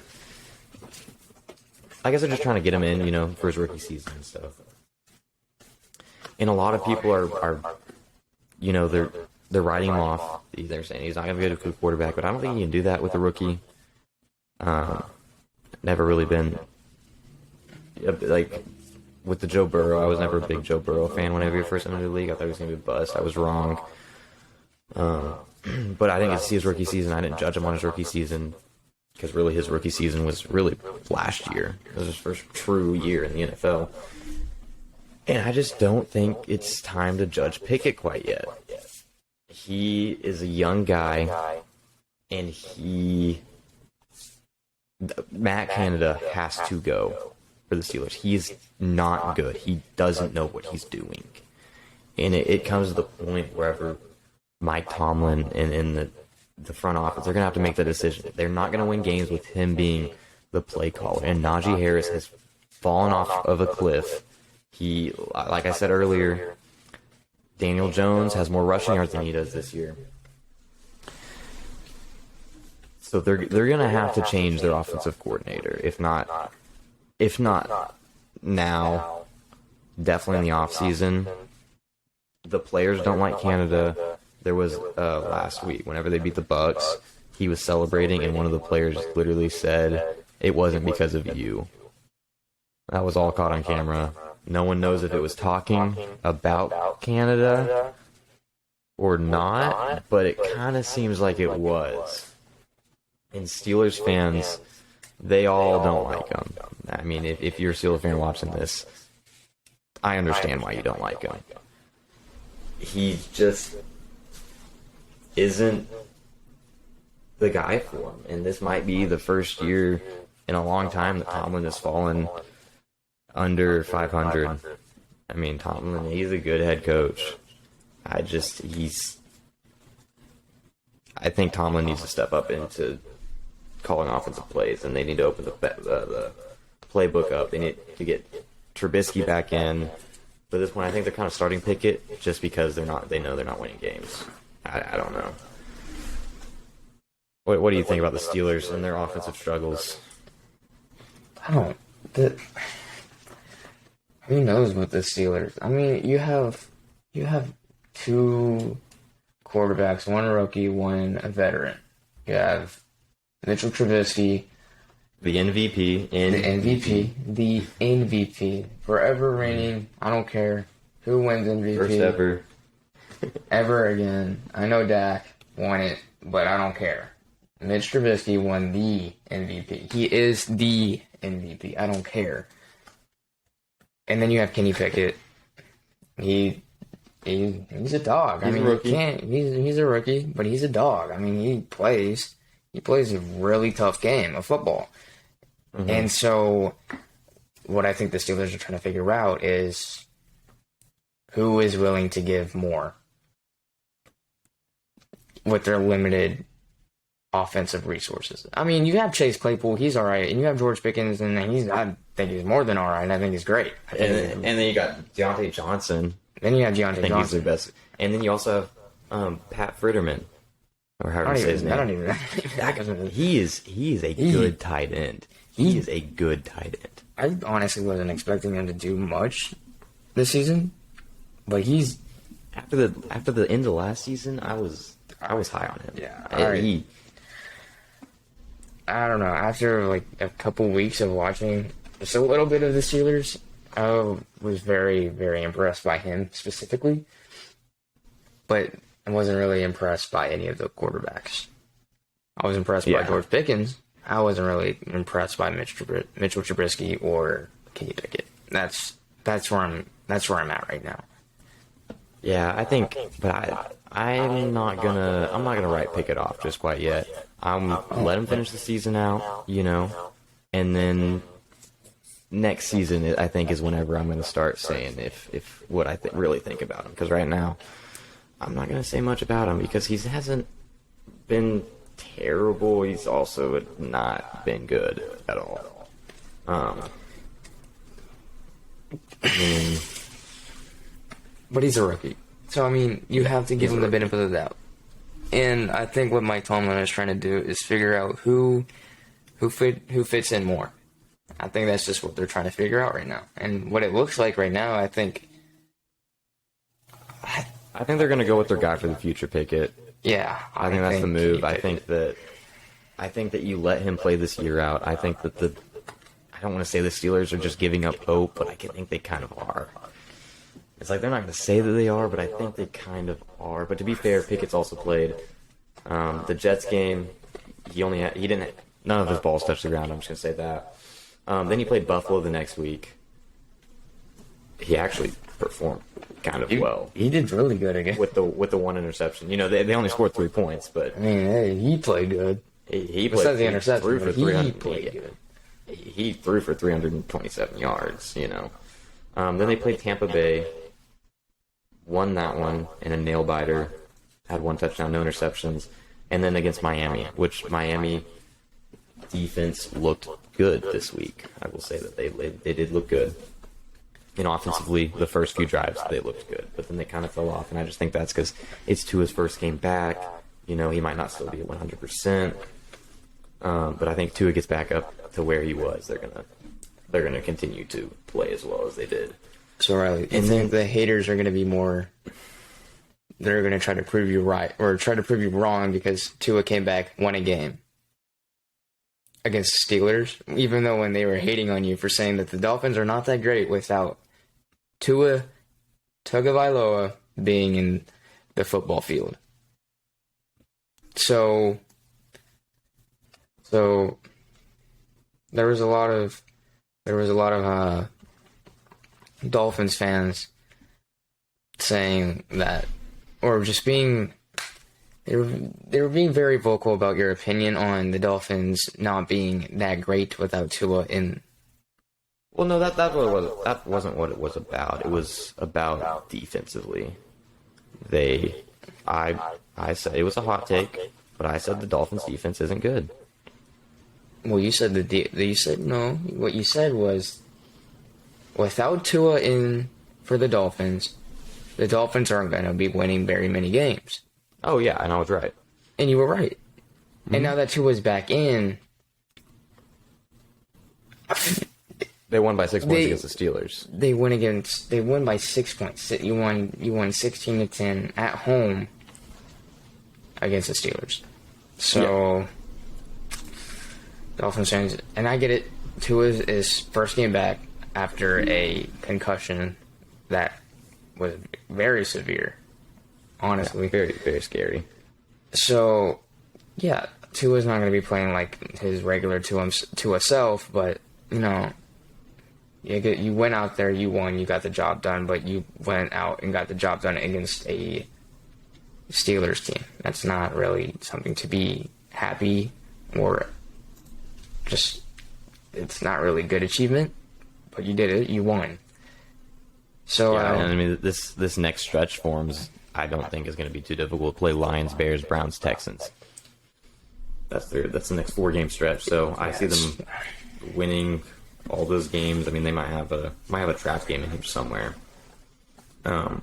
I guess they're just trying to get him in, for his rookie season and stuff. And a lot of people are they're writing him off. They're saying he's not going to be a good quarterback, but I don't think you can do that with a rookie. Never really been like with the Joe Burrow. I was never a big Joe Burrow fan whenever he first entered the league. I thought he was going to be a bust. I was wrong. But I didn't get to see his rookie season. I didn't judge him on his rookie season because really his rookie season was really last year. It was his first true year in the NFL. And I just don't think it's time to judge Pickett quite yet. He is a young guy, and Matt Canada has to go for the Steelers. He's not good. He doesn't know what he's doing. And it comes to the point wherever Mike Tomlin and the front office, they're going to have to make the decision. They're not going to win games with him being the play caller. And Najee Harris has fallen off of a cliff. He, like I said earlier, Daniel Jones has more rushing yards than he does this year. So they're going to have to change their offensive coordinator. If not now, definitely in the offseason. The players don't like Canada. There was last week, whenever they beat the Bucks, he was celebrating, and one of the players literally said, "It wasn't because of you." That was all caught on camera. No one knows if it was talking about Canada or not, but it kind of seems like it was. And Steelers fans, they all don't like him. I mean, if you're a Steelers fan watching this, I understand why you don't like him. He just isn't the guy for him. And this might be the first year in a long time that Tomlin has fallen under 500. I mean, Tomlin, he's a good head coach. I think Tomlin needs to step up into calling offensive plays, and they need to open the playbook up. They need to get Trubisky back in. But at this point, I think they're kind of starting Pickett just because they know they're not winning games. I don't know. What do you think about the Steelers and their offensive struggles? Who knows with the Steelers? I mean, you have 2 quarterbacks, 1 rookie, 1 a veteran. You have Mitchell Trubisky, The MVP. the MVP, forever reigning. I don't care who wins MVP. First ever. Ever again. I know Dak won it, but I don't care. Mitch Trubisky won the MVP. He is the MVP. I don't care. And then you have Kenny Pickett. He's a dog. He's a rookie. He's a rookie, but he's a dog. I mean, he plays a really tough game of football. Mm-hmm. And so what I think the Steelers are trying to figure out is who is willing to give more with their limited offensive resources. I mean, you have Chase Claypool, he's all right, and you have George Pickens, and I think he's more than all right. I think he's great. And then you got Deontay Johnson. Then you have Deontay I think Johnson. he's the best. And then you also have Pat Fritterman, or however you say his name. I don't even. He is a good tight end. He is a good tight end. I honestly wasn't expecting him to do much this season, but he's after the end of last season. I was high on him. Yeah, I don't know. After like a couple weeks of watching just a little bit of the Steelers, I was very, very impressed by him specifically, but I wasn't really impressed by any of the quarterbacks. I was impressed by George Pickens. I wasn't really impressed by Mitchell Trubisky or Kenny Pickett. That's where I'm at right now. Yeah, I think, but I'm not gonna write Pickett off just quite yet. Let him finish the season out, and then next season I think is whenever I'm gonna start saying if what I really think about him. Because right now I'm not gonna say much about him because he hasn't been terrible. He's also not been good at all. I mean. But he's a rookie. So, I mean, you have to give him the benefit of the doubt. And I think what Mike Tomlin is trying to do is figure out who fits in more. I think that's just what they're trying to figure out right now. And what it looks like right now, I think they're going to go with their guy for the future, Pickett. Yeah. I think that's the move. I think that you let him play this year out. I think that I don't want to say the Steelers are just giving up hope, but I think they kind of are. It's like they're not going to say that they are, but I think they kind of are. But to be fair, Pickett's also played the Jets game. None of his balls touched the ground. I'm just going to say that. Then he played Buffalo the next week. He actually performed kind of well. He did really good again with the one interception. They only scored 3 points, but I mean, hey, he played good. He Besides played the interception, for he played good. He threw for 327 yards. Then they played Tampa Bay. Won that one in a nail biter, had 1 touchdown, no interceptions, and then against Miami, which Miami defense looked good this week. I will say that they did look good. Offensively, the first few drives they looked good, but then they kind of fell off, and I just think that's because it's Tua's first game back. He might not still be at 100%, but I think Tua gets back up to where he was. They're gonna continue to play as well as they did. So, Riley, and then the haters are going to be more. They're going to try to prove you right or try to prove you wrong because Tua came back, won a game against Steelers, even though when they were hating on you for saying that the Dolphins are not that great without Tua Tagovailoa being in the football field. So there was a lot of Dolphins fans saying that, or just they were being very vocal about your opinion on the Dolphins not being that great without Tua in. Well, no, that wasn't what it was about. It was about defensively. I said it was a hot take, but I said the Dolphins' defense isn't good. Well, you said you said no. What you said was, without Tua in for the Dolphins aren't going to be winning very many games. Oh, yeah, and I was right. And you were right. Mm-hmm. And now that Tua's back in... They won by 6 points against the Steelers. They won by 6 points. You won 16-10 at home against the Steelers. So... Yeah. Dolphins fans... And I get it. Tua's first game back after a concussion that was very severe, honestly. Yeah, very, very scary. So, yeah, Tua's not going to be playing like his regular Tua self, but, you went out there, you won, you got the job done, but you went out and got the job done against a Steelers team. That's not really something to be happy or just, it's not really good achievement. But you did it. You won. So yeah, this next stretch forms, I don't think is going to be too difficult. Play Lions, Bears, Browns, Texans. That's the next 4-game stretch. So I see them winning all those games. I mean, they might have a trap game in here somewhere. And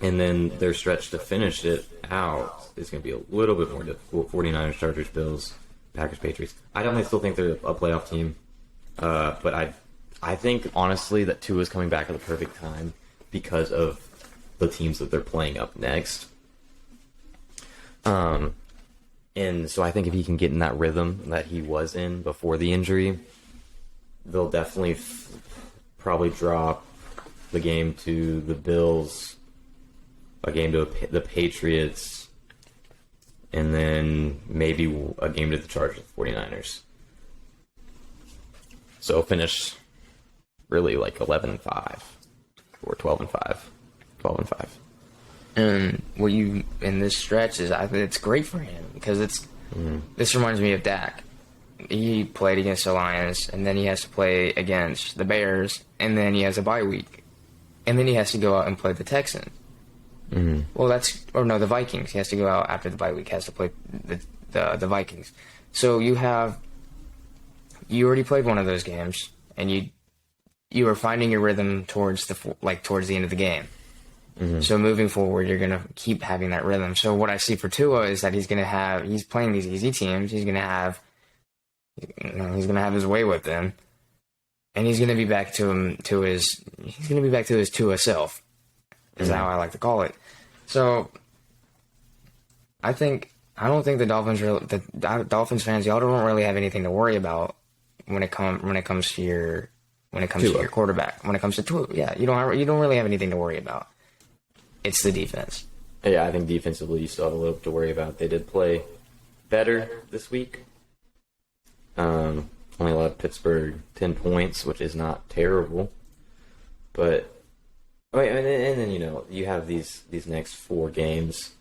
then their stretch to finish it out is going to be a little bit more difficult. 49ers, Chargers, Bills, Packers, Patriots. I definitely still think they're a playoff team, but I think, honestly, that Tua is coming back at the perfect time because of the teams that they're playing up next. And so I think if he can get in that rhythm that he was in before the injury, they'll definitely probably drop the game to the Bills, a game to the Patriots, and then maybe a game to the Chargers, 49ers. So finish really like 11-5 or 12-5. 12-5. And in this stretch is, I think it's great for him because this reminds me of Dak. He played against the Lions, and then he has to play against the Bears, and then he has a bye week, and then he has to go out and play the Texans. Mm-hmm. Well, the Vikings. He has to go out after the bye week. Has to play the Vikings. So you already played one of those games, and you are finding your rhythm towards the end of the game. Mm-hmm. So moving forward, you're gonna keep having that rhythm. So what I see for Tua is that he's playing these easy teams. He's gonna have his way with them, and he's gonna be back to his Tua self. Is how I like to call it. So I don't think the Dolphins fans, y'all don't really have anything to worry about when it comes to your quarterback. When it comes to Tua, yeah, you don't really have anything to worry about. It's the defense. Yeah, I think defensively you still have a little to worry about. They did play better this week. Only allowed Pittsburgh 10 points, which is not terrible. But and then you have these next 4 games.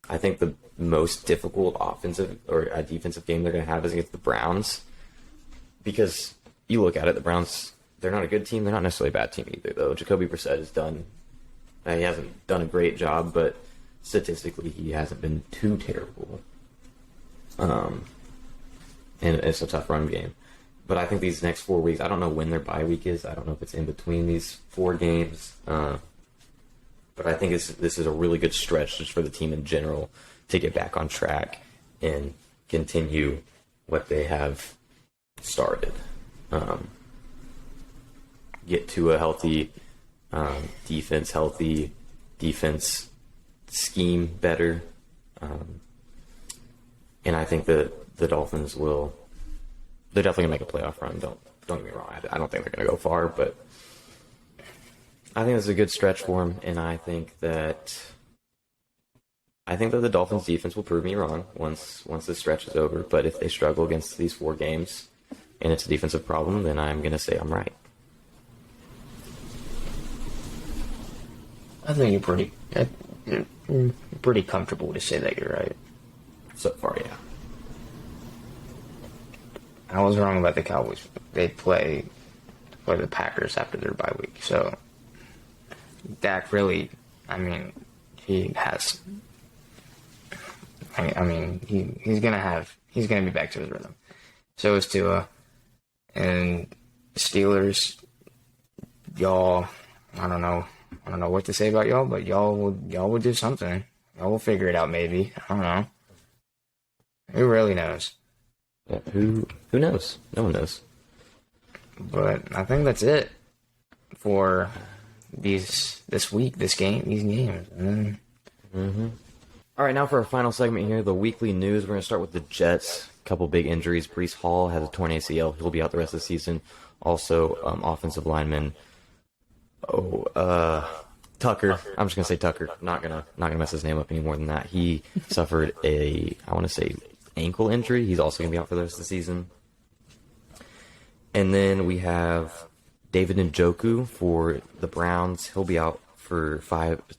I think the most difficult offensive or defensive game they're going to have is against the Browns, because you look at it, the Browns, they're not a good team. They're not necessarily a bad team either, though. Jacoby Brissett has done. He hasn't done a great job, but statistically, he hasn't been too terrible. And it's a tough run game. But I think these next 4 weeks, I don't know when their bye week is. I don't know if it's in between these 4 games. But I think this is a really good stretch just for the team in general to get back on track and continue what they have started. Get to a healthy defense scheme better. And I think the Dolphins will. They're definitely gonna make a playoff run. Don't get me wrong. I don't think they're gonna go far, but I think it's a good stretch for them. And I think that the Dolphins defense will prove me wrong once this stretch is over. But if they struggle against these 4 games and it's a defensive problem, then I'm gonna say I'm right. I think you're pretty comfortable to say that you're right. So far, yeah. I was wrong about the Cowboys. They play the Packers after their bye week. So Dak really, he has. He's gonna be back to his rhythm. So is Tua, and Steelers. Y'all, I don't know what to say about y'all, but y'all will do something. Y'all will figure it out. Maybe, I don't know. Who really knows? Yeah, who knows? No one knows. But I think that's it for these games. Mm-hmm. All right, now for our final segment here, the weekly news. We're going to start with the Jets. A couple big injuries. Breece Hall has a torn ACL. He'll be out the rest of the season. Also, offensive lineman. Tucker. I'm just going to say Tucker. Not gonna mess his name up any more than that. He suffered ankle injury. He's also going to be out for the rest of the season. And then we have David Njoku for the Browns. He'll be out for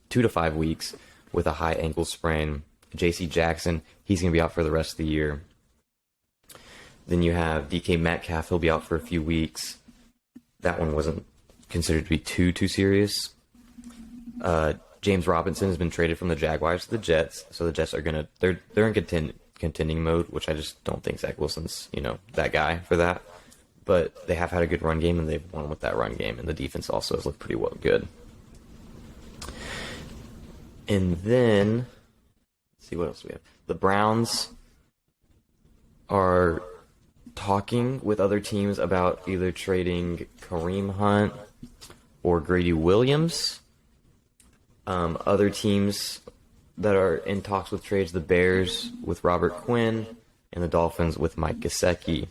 2 to 5 weeks with a high ankle sprain. J.C. Jackson, he's going to be out for the rest of the year. Then you have DK Metcalf. He'll be out for a few weeks. That one wasn't considered to be too serious. James Robinson has been traded from the Jaguars to the Jets, so the Jets are they're in contending mode, which I just don't think Zach Wilson's that guy for that. But they have had a good run game, and they've won with that run game, and the defense also has looked pretty good. And then, let's see what else we have. The Browns are talking with other teams about either trading Kareem Hunt or Grady Williams. Other teams that are in talks with trades, the Bears with Robert Quinn and the Dolphins with Mike Gesicki.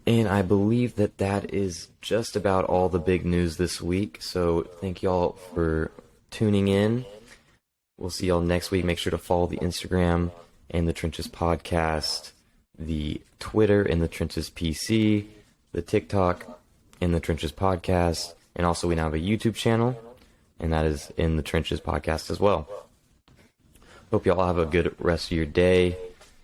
And I believe that is just about all the big news this week. So thank y'all for tuning in. We'll see y'all next week. Make sure to follow the Instagram and the Trenches Podcast, the Twitter and the Trenches PC, the TikTok and the Trenches Podcast. And also we now have a YouTube channel. and that is In the Trenches podcast as well. Hope you all have a good rest of your day.